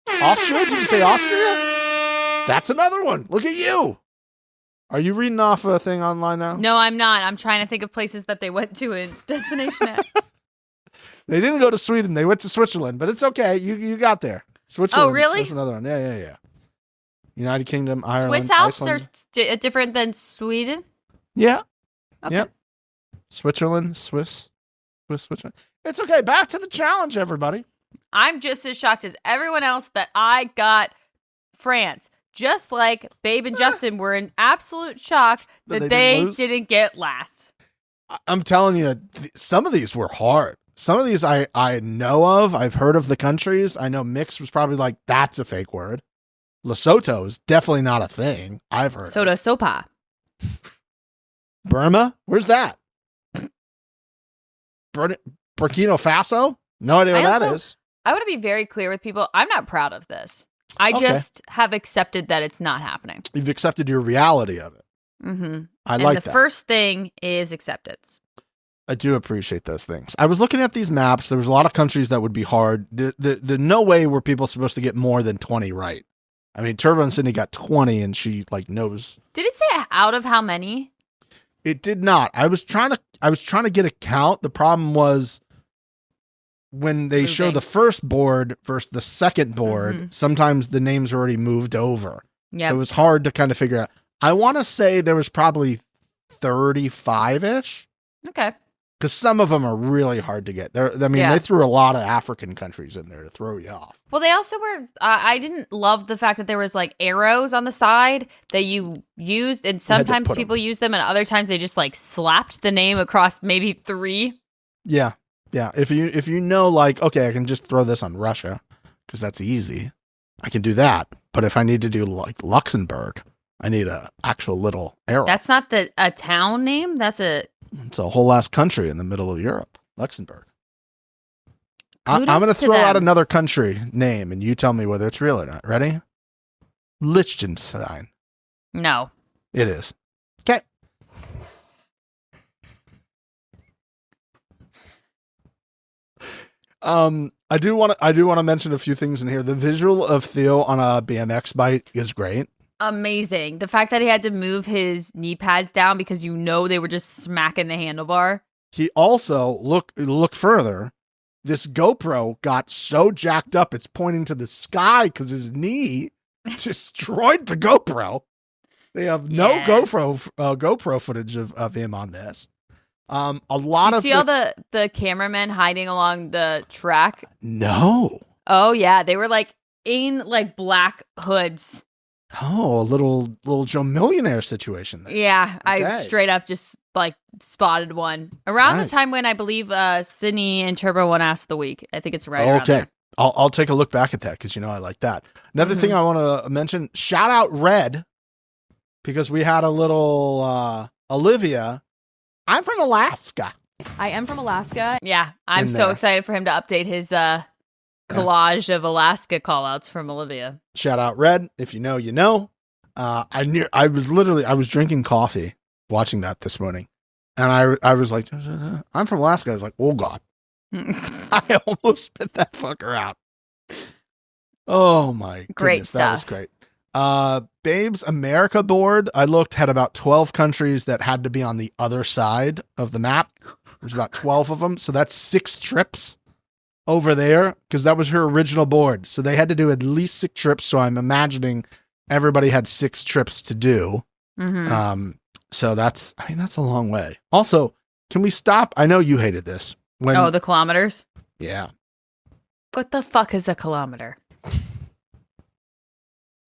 Austria? Did you say Austria? That's another one. Look at you. Are you reading off a thing online now? No, I'm not. I'm trying to think of places that they went to in Destination X. They didn't go to Sweden. They went to Switzerland, but it's okay. You got there. Switzerland. Oh, really? There's another one. Yeah. United Kingdom, Ireland, Swiss Alps Iceland. are different than Sweden? Yeah. Okay. Yep. Switzerland, Switzerland. It's okay. Back to the challenge, everybody. I'm just as shocked as everyone else that I got France. Just like Babe and Justin were in absolute shock that they didn't get last. I'm telling you, some of these were hard. Some of these I know of. I've heard of the countries. I know Mix was probably like, that's a fake word. Lesotho is definitely not a thing. I've heard. Soda Sopa. Burma? Where's that? Burkina Faso? No idea what that is. I want to be very clear with people. I'm not proud of this. I just have accepted that it's not happening. You've accepted your reality of it. Mm-hmm. I like that. The first thing is acceptance. I do appreciate those things. I was looking at these maps. There was a lot of countries that would be hard. The no way were people supposed to get more than 20 right. I mean, Turbo and Sydney got 20, and she like knows. Did it say out of how many? It did not. I was trying to get a count. The problem was when they show the first board versus the second board, sometimes the names are already moved over. Yep. So it was hard to kind of figure out. I want to say there was probably 35-ish. Okay. Because some of them are really hard to get. They threw a lot of African countries in there to throw you off. Well, they also were, I didn't love the fact that there was like arrows on the side that you used, and sometimes people use them, and other times they just like slapped the name across maybe 3. Yeah. Yeah. If you know, like, okay, I can just throw this on Russia because that's easy. I can do that. But if I need to do like Luxembourg, I need a actual little arrow. That's not a town name. It's a whole ass country in the middle of Europe, Luxembourg. I'm going to throw out another country name, and you tell me whether it's real or not. Ready? Liechtenstein. No. It is. Okay. I do want to mention a few things in here. The visual of Theo on a BMX bike is great. Amazing. The fact that he had to move his knee pads down because they were just smacking the handlebar. He also look further. This GoPro got so jacked up it's pointing to the sky because his knee destroyed the GoPro. They have no GoPro footage of him on this. A lot you of see all the cameramen hiding along the track. No. Oh yeah, they were like in like black hoods. Oh, a little Joe Millionaire situation there. Yeah, okay. I straight up just like spotted one around the time when I believe Sydney and Turbo won Ass of the Week. I think it's right around there. I'll take a look back at that because I like that. Another thing I want to mention, shout out Red, because we had a little Olivia. I'm from Alaska. I am from Alaska. Yeah, I'm so excited for him to update his collage of Alaska callouts from Olivia. Shout out Red. If you know, you know. I was drinking coffee watching that this morning, and I was like, I'm from Alaska. I was like, oh God. I almost spit that fucker out. Oh my goodness, that was great. Babes America board, I looked, had about 12 countries that had to be on the other side of the map. There's about 12 of them, so that's 6 trips over there, because that was her original board. So they had to do at least 6 trips, so I'm imagining everybody had 6 trips to do. So that's a long way. Also, can we stop? I know you hated this. The kilometers? Yeah. What the fuck is a kilometer?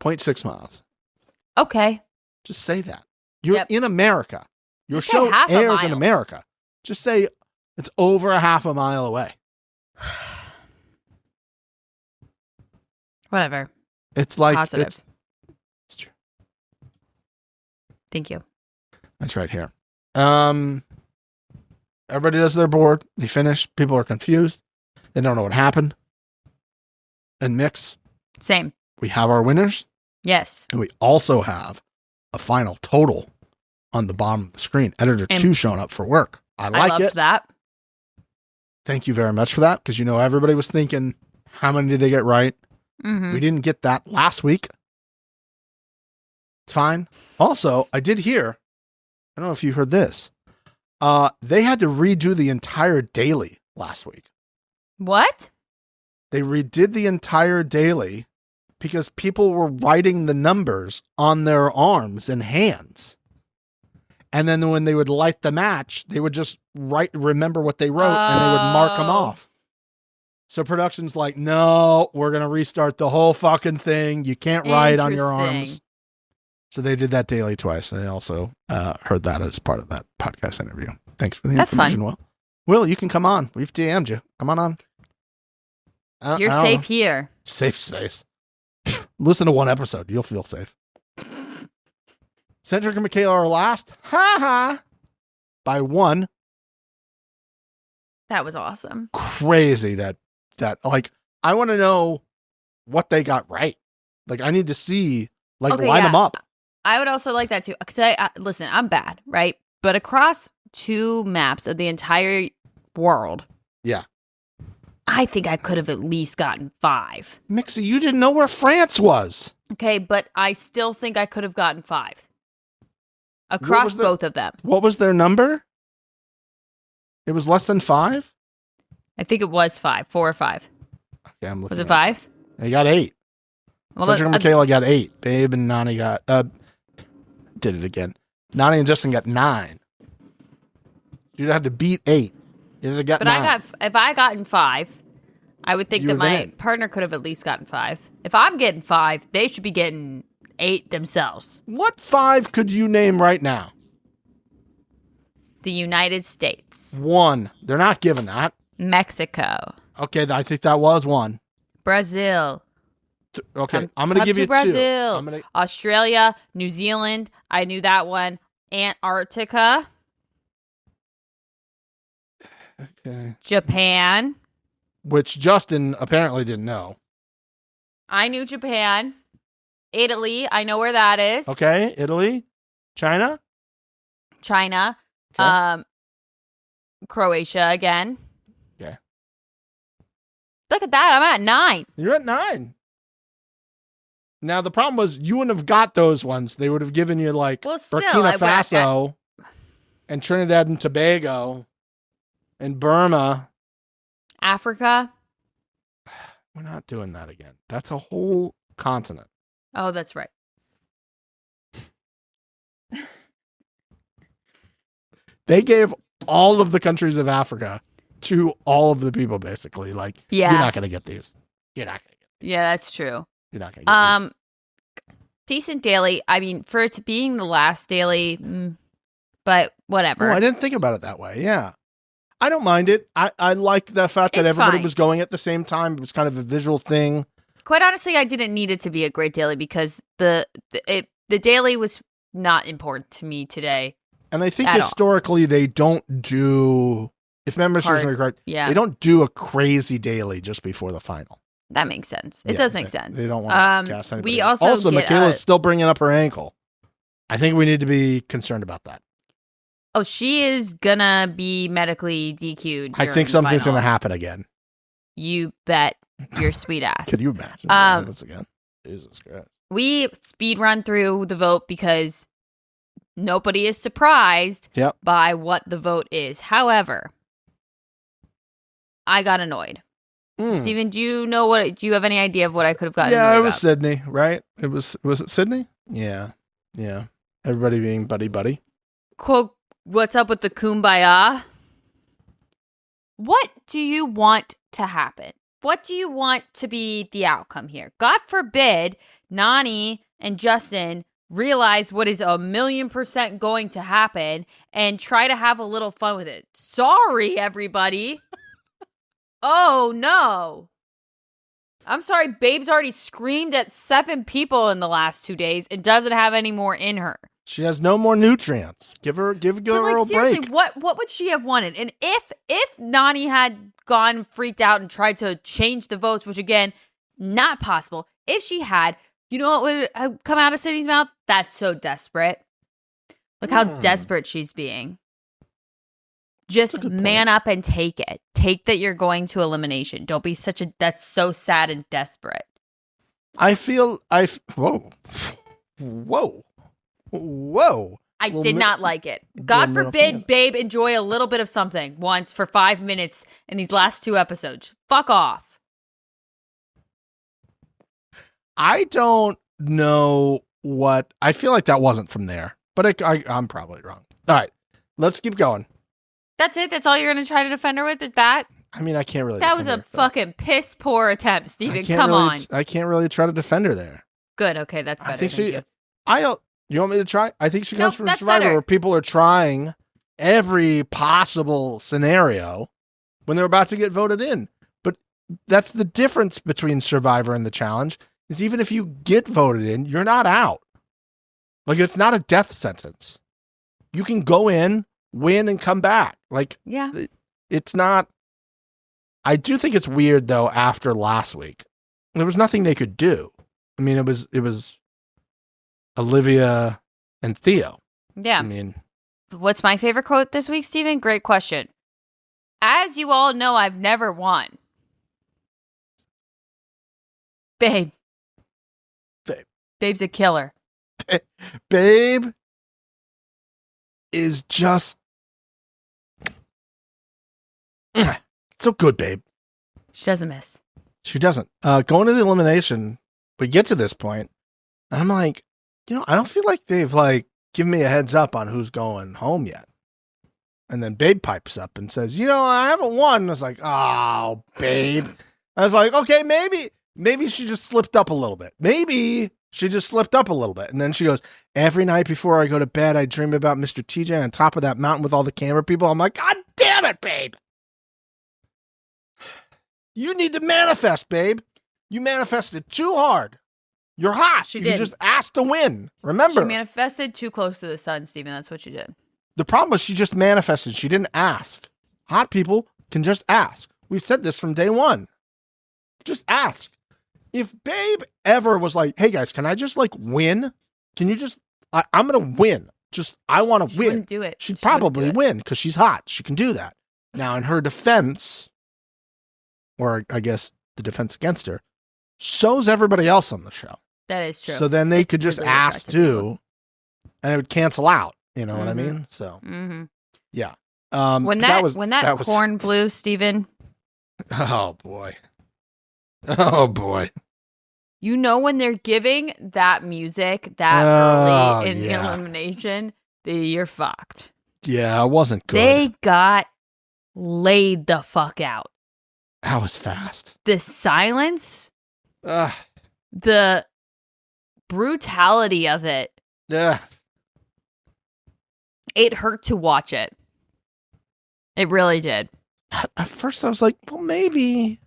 0.6 miles. Okay. Just say that. You're in America. Your Just say show half a airs mile. in America. Just say it's over a half a mile away. Whatever. It's like positive. It's true. Thank you. That's right here. Everybody does their board. They finish. People are confused. They don't know what happened. And Mix. Same. We have our winners. Yes. And we also have a final total on the bottom of the screen. Editor 2 showing up for work. I like it. That. Thank you very much for that, because everybody was thinking, how many did they get right? We didn't get that last week. It's fine. Also, I did hear, I don't know if you heard this, they had to redo the entire daily last week. What? They redid the entire daily because people were writing the numbers on their arms and hands. And then when they would light the match, they would just remember what they wrote and they would mark them off. So production's like, no, we're going to restart the whole fucking thing. You can't write on your arms. So they did that daily twice. I also heard that as part of that podcast interview. Thanks for the information, Will. Will, you can come on. We've DM'd you. Come on. You're safe here. Safe space. Listen to one episode. You'll feel safe. Cedric and Michaela are last. Ha ha. By 1. That was awesome. Crazy that like, I want to know what they got right. Like, I need to see, line them up. I would also like that too. Because listen, I'm bad, right? But across 2 maps of the entire world. Yeah. I think I could have at least gotten 5. Mixie, you didn't know where France was. Okay, but I still think I could have gotten 5. Across both of them. What was their number? It was less than 5? I think it was 5, 4 or 5. Okay, I'm looking. Was it 5? You got 8. Well, Sergio and Michaela got 8. Babe and Nani got did it again. Nani and Justin got 9. You'd have to beat 8. You'd have got 9. If I gotten 5, I would think that my partner could have at least gotten 5. If I'm getting 5, they should be getting 8 themselves. What 5 could you name right now? The United States. 1. They're not giving that. Mexico. Okay, I think that was 1. Brazil. Okay, I'm going to give you 2. Brazil. Australia, New Zealand. I knew that one. Antarctica. Okay. Japan. Which Justin apparently didn't know. I knew Japan. Italy. I know where that is. Okay, Italy. China. Okay. Croatia again. Okay. Look at that. I'm at 9. You're at 9. Now, the problem was you wouldn't have got those ones. They would have given you Burkina Faso and Trinidad and Tobago and Burma. Africa. We're not doing that again. That's a whole continent. Oh, that's right. They gave all of the countries of Africa to all of the people, basically. You're not going to get these. You're not going to get these. Yeah, that's true. You're not going to get these. Decent daily. I mean, for it being the last daily, but whatever. Oh, I didn't think about it that way. Yeah. I don't mind it. I like the fact that everybody was going at the same time. It was kind of a visual thing. Quite honestly, I didn't need it to be a great daily because the daily was not important to me today. And I think historically they don't do, if memory serves me correct, they don't do a crazy daily just before the final. That makes sense. It does make sense. They don't want to gas anybody. We also Michaela's still bringing up her ankle. I think we need to be concerned about that. Oh, she is gonna be medically DQ'd. I think something's gonna happen again. You bet your sweet ass. Could you imagine what happens again? Jesus Christ. We speed run through the vote because nobody is surprised by what the vote is. However, I got annoyed. Steven, do you have any idea of what I could have gotten annoyed it was about? Sydney, right? Was it Sydney? Yeah. Everybody being buddy. Quote, what's up with the kumbaya? What do you want to happen? What do you want to be the outcome here? God forbid Nani and Justin realize what is 1,000,000% going to happen and try to have a little fun with it. Sorry, everybody. Oh, no. I'm sorry. Babe's already screamed at 7 people in the last 2 days and doesn't have any more in her. She has no more nutrients. Give her a seriously, break. What would she have wanted? And if Nani had gone freaked out and tried to change the votes, which again, not possible. If she had, you know what would have come out of Sydney's mouth? That's so desperate. Look how desperate she's being. Just man up and take it. Take that you're going to elimination. Don't be that's so sad and desperate. Whoa. I did not like it. God forbid Babe enjoy a little bit of something once for 5 minutes in these last 2 episodes. Fuck off. I don't know what, I feel like that wasn't from there, but I'm probably wrong. All right, let's keep going. That's it? That's all you're going to try to defend her with? Is that? I mean, I can't really. That was a fucking piss poor attempt, Steven. Come on. I can't really try to defend her there. Good. Okay, that's better. I think you want me to try? I think she comes from Survivor where people are trying every possible scenario when they're about to get voted in. But that's the difference between Survivor and the challenge is even if you get voted in, you're not out. It's not a death sentence. You can go in, win, and come back. It's not. I do think it's weird though. After last week, there was nothing they could do. I mean, it was Olivia and Theo. Yeah. I mean, What's my favorite quote this week, Steven? Great question. As you all know, I've never won. Babe. Babe's a killer. Babe is just so good, babe. She doesn't miss. She doesn't. Going to the elimination, we get to this point, and I'm like, I don't feel like they've given me a heads up on who's going home yet. And then Babe pipes up and says, I haven't won. I was like, oh, Babe. I was like, okay, maybe she just slipped up a little bit. Maybe she just slipped up a little bit. And then she goes, every night before I go to bed, I dream about Mr. TJ on top of that mountain with all the camera people. I'm like, God damn it, Babe. You need to manifest, Babe. You manifested too hard. You're hot. She you did. just asked to win. Remember. She manifested too close to the sun, Steven. That's what she did. The problem was she just manifested. She didn't ask. Hot people can just ask. We've said this from day one. Just ask. If Babe ever was like, hey guys, can I just win? Can you just, I'm going to win. I want to win. She wouldn't do it. She'd probably win because she's hot. She can do that. Now in her defense, or I guess the defense against her, so's everybody else on the show. That is true. So then they could just really ask too, and it would cancel out. You know what I Mm-hmm. mean? So, yeah. When that horn blew, Steven. Oh boy. Oh boy. When they're giving that music that early in elimination, you're fucked. Yeah, it wasn't good. They got laid the fuck out. That was fast. The silence, the brutality of it. Yeah. It hurt to watch it. It really did. At first I was like, well, maybe.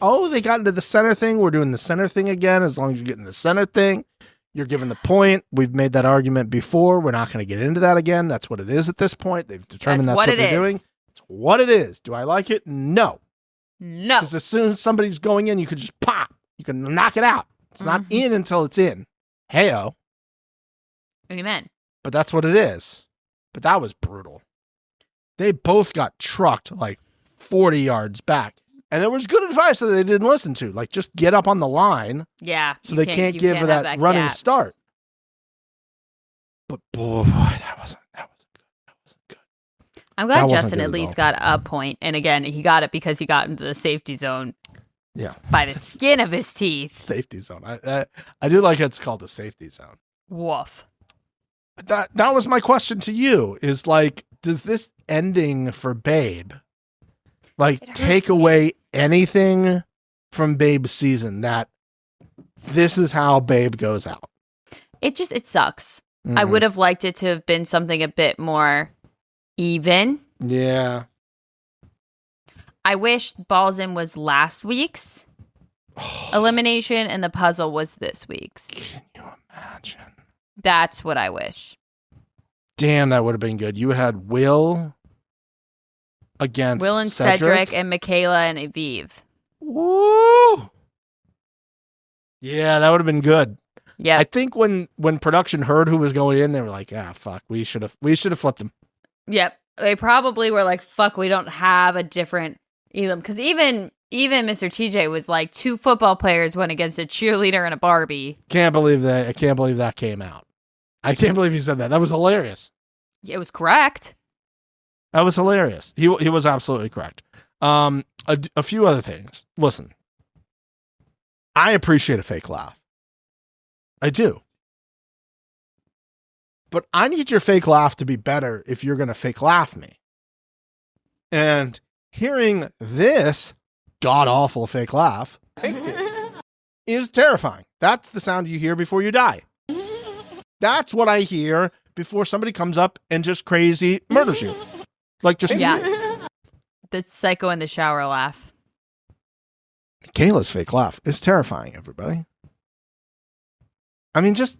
Oh, they got into the center thing. We're doing the center thing again. As long as you get in the center thing, you're given the point. We've made that argument before. We're not going to get into that again. That's what it is at this point. They've determined that's what they're doing. It's what it is. Do I like it? No. Because as soon as somebody's going in, you could just pop. You can knock it out. It's not in until it's in. Hey-o. Amen. But that's what it is. But that was brutal. They both got trucked 40 yards back. And there was good advice that they didn't listen to. Just get up on the line. Yeah. So they can't give her that running start. But boy, that wasn't good. I'm glad Justin at least got a point. And again, he got it because he got into the safety zone. Yeah. By the skin of his teeth. Safety zone. I do like it's called the safety zone. Woof. That was my question to you is does this ending for Babe take away anything from Babe's season that this is how Babe goes out? It sucks. I would have liked it to have been something a bit more even. Yeah. I wish Balls In was last week's elimination and the puzzle was this week's. Can you imagine? That's what I wish. Damn, that would have been good. You had Will against Will and Cedric and Michaela and Aviv. Woo! Yeah, that would have been good. Yeah. I think when production heard who was going in, they were like, fuck, we should have flipped him. Yep. They probably were like, fuck, we don't have a different Elam. Because even Mr. TJ was like, 2 football players went against a cheerleader and a Barbie. Can't believe that. I can't believe that came out. I can't believe he said that. That was hilarious. It was correct. That was hilarious. He was absolutely correct. A few other things. Listen, I appreciate a fake laugh. I do. But I need your fake laugh to be better if you're going to fake laugh me. And hearing this god-awful fake laugh is terrifying. That's the sound you hear before you die. That's what I hear before somebody comes up and just crazy murders you. Yeah. The psycho in the shower laugh. Kayla's fake laugh is terrifying, everybody. I mean, just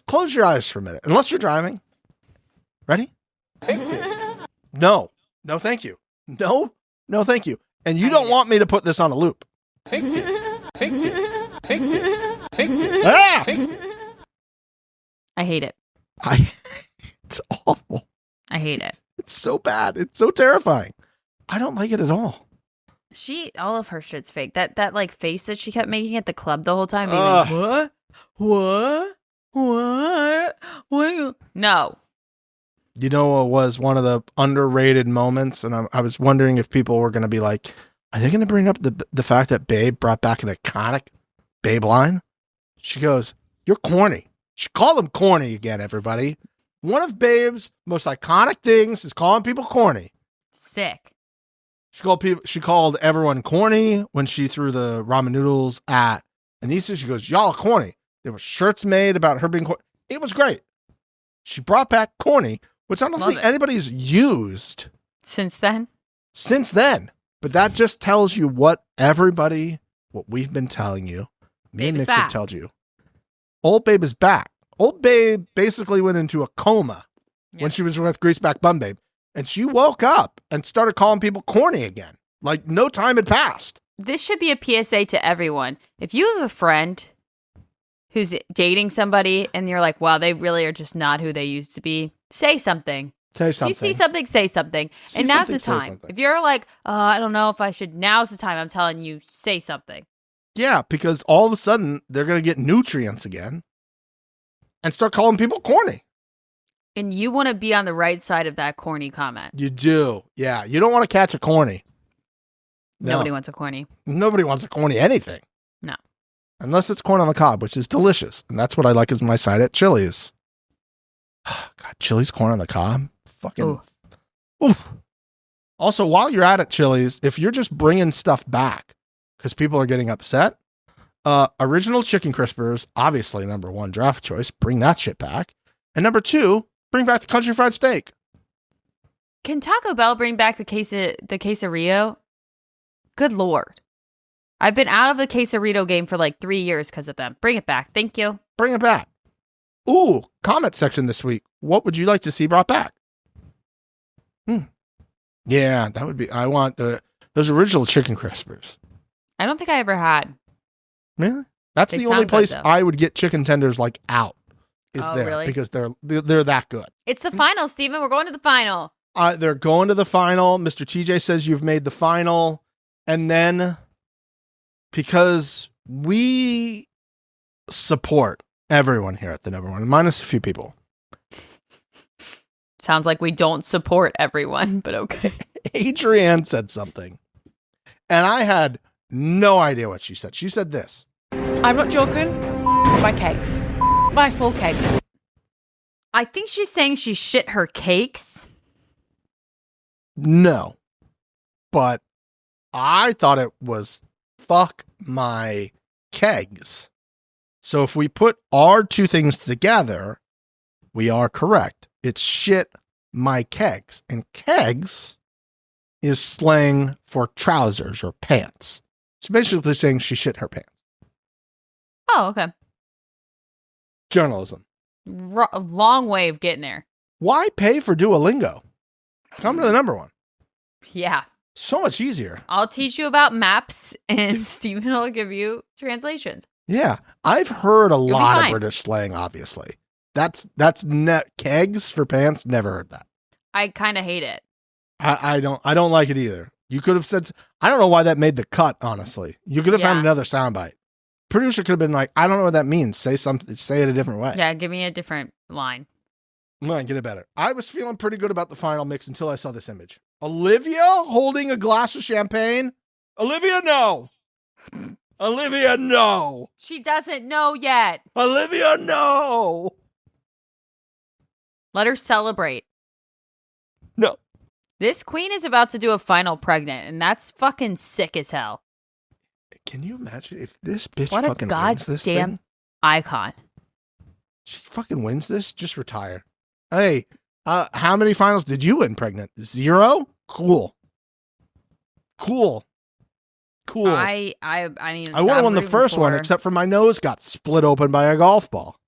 close your eyes for a minute. Unless you're driving. Ready? No, thank you. No, thank you. And you don't want me to put this on a loop. Fix it. Ah! I hate it. It's awful. I hate hate it. It's so bad. It's so terrifying. I don't like it at all. All of her shit's fake. That like face that she kept making at the club the whole time. Being like, what? No. You know what was one of the underrated moments? And I was wondering if people were going to be like, are they going to bring up the fact that Babe brought back an iconic Babe line? She goes, you're corny. She called him corny again, everybody. One of Babe's most iconic things is calling people corny. Sick. She called everyone corny when she threw the ramen noodles at Anissa. She goes, y'all are corny. There were shirts made about her being corny. It was great. She brought back corny, which I don't think anybody's used. Since then? But that just tells you what we've been telling you. Me and Mixie have told you. Old Babe is back. Old Babe basically went into a coma when she was with Greaseback Bum Babe. And she woke up and started calling people corny again. Like no time had passed. This should be a PSA to everyone. If you have a friend who's dating somebody and you're like, wow, they really are just not who they used to be, say something. Say something. If you see something, say something. And now's the time. If you're like, I don't know if I should, now's the time. I'm telling you, say something. Yeah, because all of a sudden they're going to get nutrients again and start calling people corny. And you want to be on the right side of that corny comment. You do. Yeah. You don't want to catch a corny. No. Nobody wants a corny. Nobody wants a corny anything. No. Unless it's corn on the cob, which is delicious. And that's what I like as my side at Chili's. God, Chili's corn on the cob? Fucking. Oof. Also, while you're at Chili's, if you're just bringing stuff back because people are getting upset, original chicken crispers, obviously number one draft choice, bring that shit back. And number two, bring back the country fried steak. Can Taco Bell bring back the quesarito? Good Lord. I've been out of the quesarito game for like 3 years because of them. Bring it back. Thank you. Bring it back. Ooh, comment section this week. What would you like to see brought back? Yeah, that would be, I want those original chicken crispers. I don't think I ever had. Really? That's the only place I would get chicken tenders like out. Really? Because they're that good. It's the final, Steven. We're going to the final. They're going to the final. Mr. TJ says you've made the final. And then because we support everyone here at the number one, minus a few people. Sounds like we don't support everyone, but okay. Adrienne said something. And I had no idea what she said. She said this. I'm not joking. My cakes. My full cakes. I think she's saying she shit her cakes. No. But I thought it was fuck my kegs. So if we put our two things together, we are correct. It's shit my kegs. And kegs is slang for trousers or pants. So basically saying she shit her pants. Oh, okay. Journalism. Long way of getting there. Why pay for Duolingo? Come to the number one. Yeah. So much easier. I'll teach you about maps and Steven will give you translations. Yeah. I've heard a lot of British slang, obviously. That's kegs for pants. Never heard that. I kind of hate it. I don't like it either. You could have said, I don't know why that made the cut, honestly. You could have found another soundbite. Producer could have been like, I don't know what that means. Say it a different way. Yeah, give me a different line. Might get it better. I was feeling pretty good about the final mix until I saw this image. Olivia holding a glass of champagne. Olivia, no. Olivia, no. She doesn't know yet. Olivia, no. Let her celebrate. No. This queen is about to do a final pregnant, and that's fucking sick as hell. Can you imagine if this bitch what fucking wins this thing? What a goddamn icon. She fucking wins this? Just retire. Hey, how many finals did you win pregnant? 0? Cool. I mean, I would have won the first one, except for my nose got split open by a golf ball.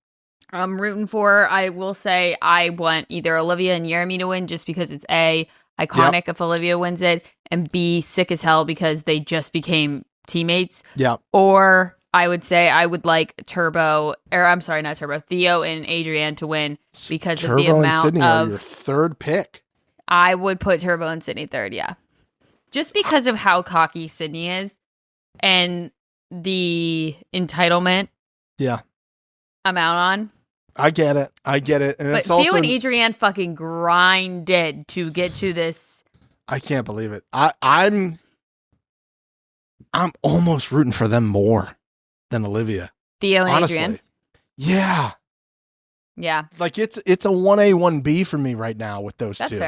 I'm rooting for, I will say, I want either Olivia and Jeremy to win just because it's A, iconic if Olivia wins it, and B, sick as hell because they just became teammates. Yeah. Or I would say I would like Theo and Adrienne to win because Turbo of the amount and Sydney of are your third pick. I would put Turbo and Sydney third, yeah. Just because of how cocky Sydney is and the entitlement amount on. I get it. And but it's also, Theo and Adrienne fucking grinded to get to this. I can't believe it. I'm almost rooting for them more than Olivia. Theo and honestly. Adrienne? Yeah. Yeah. Like it's a 1A, 1B for me right now with those two.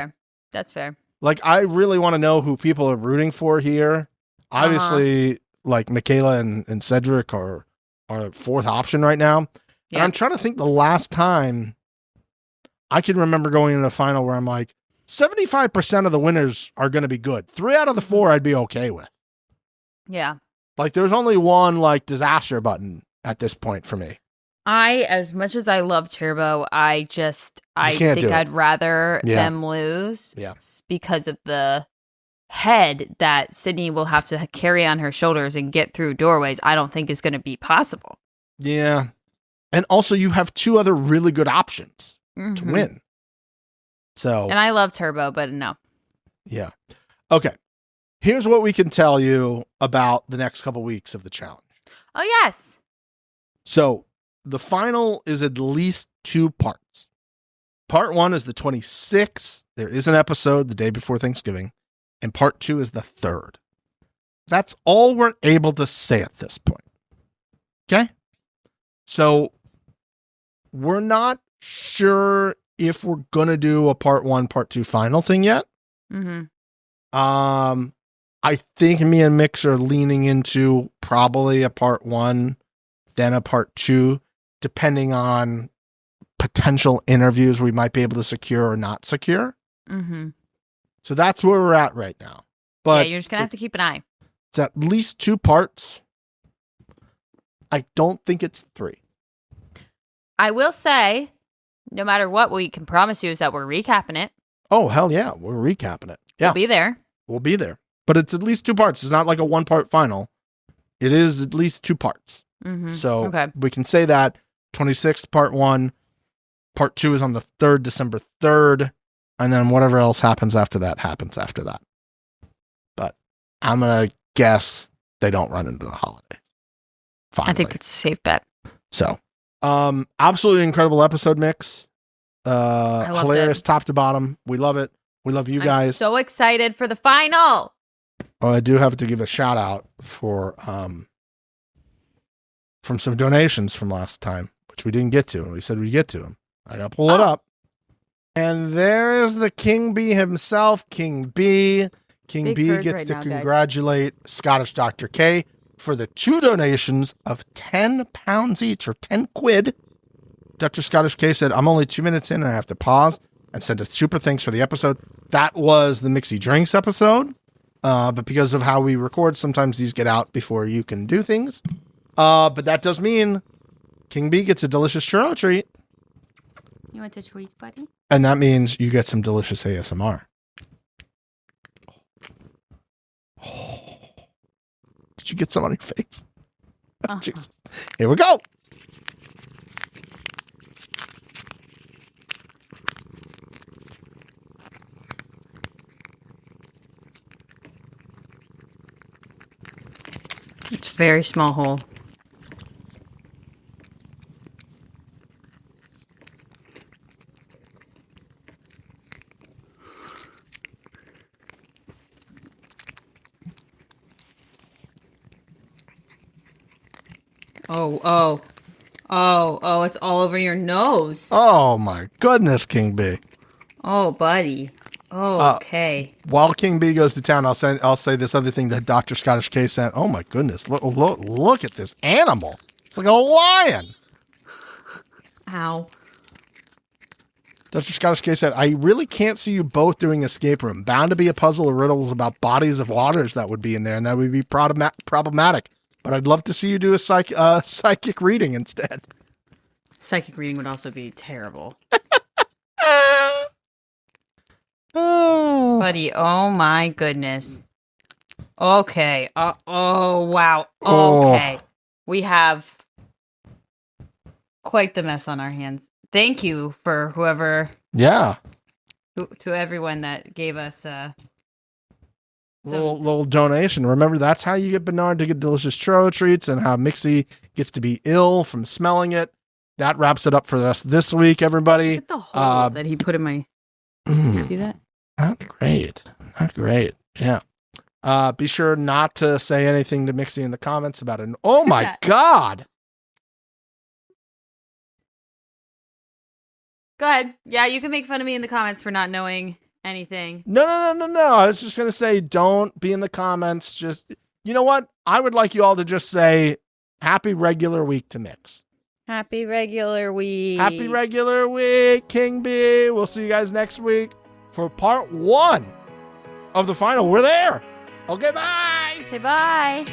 That's fair. Like I really want to know who people are rooting for here. Obviously, like Michaela and Cedric are fourth option right now. Yeah. And I'm trying to think the last time I can remember going into a final where I'm like, 75% of the winners are going to be good. 3 out of the 4 I'd be okay with. Yeah. Like there's only one like disaster button at this point for me. As much as I love Turbo, I think I'd rather them lose because of the head that Sydney will have to carry on her shoulders and get through doorways. I don't think is going to be possible. Yeah. And also you have 2 other really good options to win. So, and I love Turbo, but no. Yeah. Okay. Here's what we can tell you about the next couple weeks of the challenge. Oh, yes. So the final is at least 2 parts. Part 1 is the 26th. There is an episode the day before Thanksgiving. And part 2 is the 3rd. That's all we're able to say at this point. Okay? So we're not sure if we're going to do a part 1, part 2 final thing yet. Mm-hmm. I think me and Mix are leaning into probably a part 1, then a part 2, depending on potential interviews we might be able to secure or not secure. Mm-hmm. So that's where we're at right now. But you're just going to have to keep an eye. It's at least 2 parts. I don't think it's 3. I will say, no matter what, we can promise you is that we're recapping it. Oh, hell yeah. We're recapping it. Yeah. We'll be there. We'll be there. But it's at least 2 parts. It's not like a 1-part final. It is at least 2 parts. Mm-hmm. So we can say that 26th, part 1, part 2 is on the 3rd, December 3rd. And then whatever else happens after that happens after that. But I'm going to guess they don't run into the holidays. Finally. I think it's a safe bet. So, absolutely incredible episode, Mix. Hilarious top to bottom. We love it. We love you guys. I'm so excited for the final. Oh, I do have to give a shout out for from some donations from last time, which we didn't get to, and we said we'd get to them. I gotta pull it up. And there is the King Bee himself, King B. King Big B gets right to now, congratulate Scottish Dr. K for the 2 donations of £10 each, or 10 quid. Dr. Scottish K said, I'm only 2 minutes in and I have to pause and send a super thanks for the episode. That was the Mixie Drinks episode. But because of how we record, sometimes these get out before you can do things. But that does mean King B gets a delicious churro treat. You want the treats, buddy? And that means you get some delicious ASMR. Oh. Did you get some on your face? Jesus. Here we go. It's a very small hole. Oh, it's all over your nose. Oh my goodness, King B. Oh, buddy. Oh, okay. While King B goes to town, I'll say this other thing that Dr. Scottish K sent. Oh my goodness. Look at this animal. It's like a lion. Ow. Dr. Scottish K said, I really can't see you both doing escape room. Bound to be a puzzle of riddles about bodies of waters that would be in there, and that would be problematic. But I'd love to see you do a psychic reading instead. Psychic reading would also be terrible. Oh. Buddy, oh my goodness. Okay. Oh, wow. Okay. We have quite the mess on our hands. Thank you for whoever. Yeah. To everyone that gave us little donation. Remember, that's how you get Bernard to get delicious churro treats, and how Mixie gets to be ill from smelling it. That wraps it up for us this week, everybody. Look at the hole that he put in my. You see that? Not great. Yeah. Be sure not to say anything to Mixie in the comments about it. Oh my God. Go ahead. Yeah, you can make fun of me in the comments for not knowing anything. No. I was just going to say, don't be in the comments. Just, you know what? I would like you all to just say, happy regular week to Mix. Happy regular week. Happy regular week, King B. We'll see you guys next week for part 1 of the final. We're there. Okay, bye. Say bye.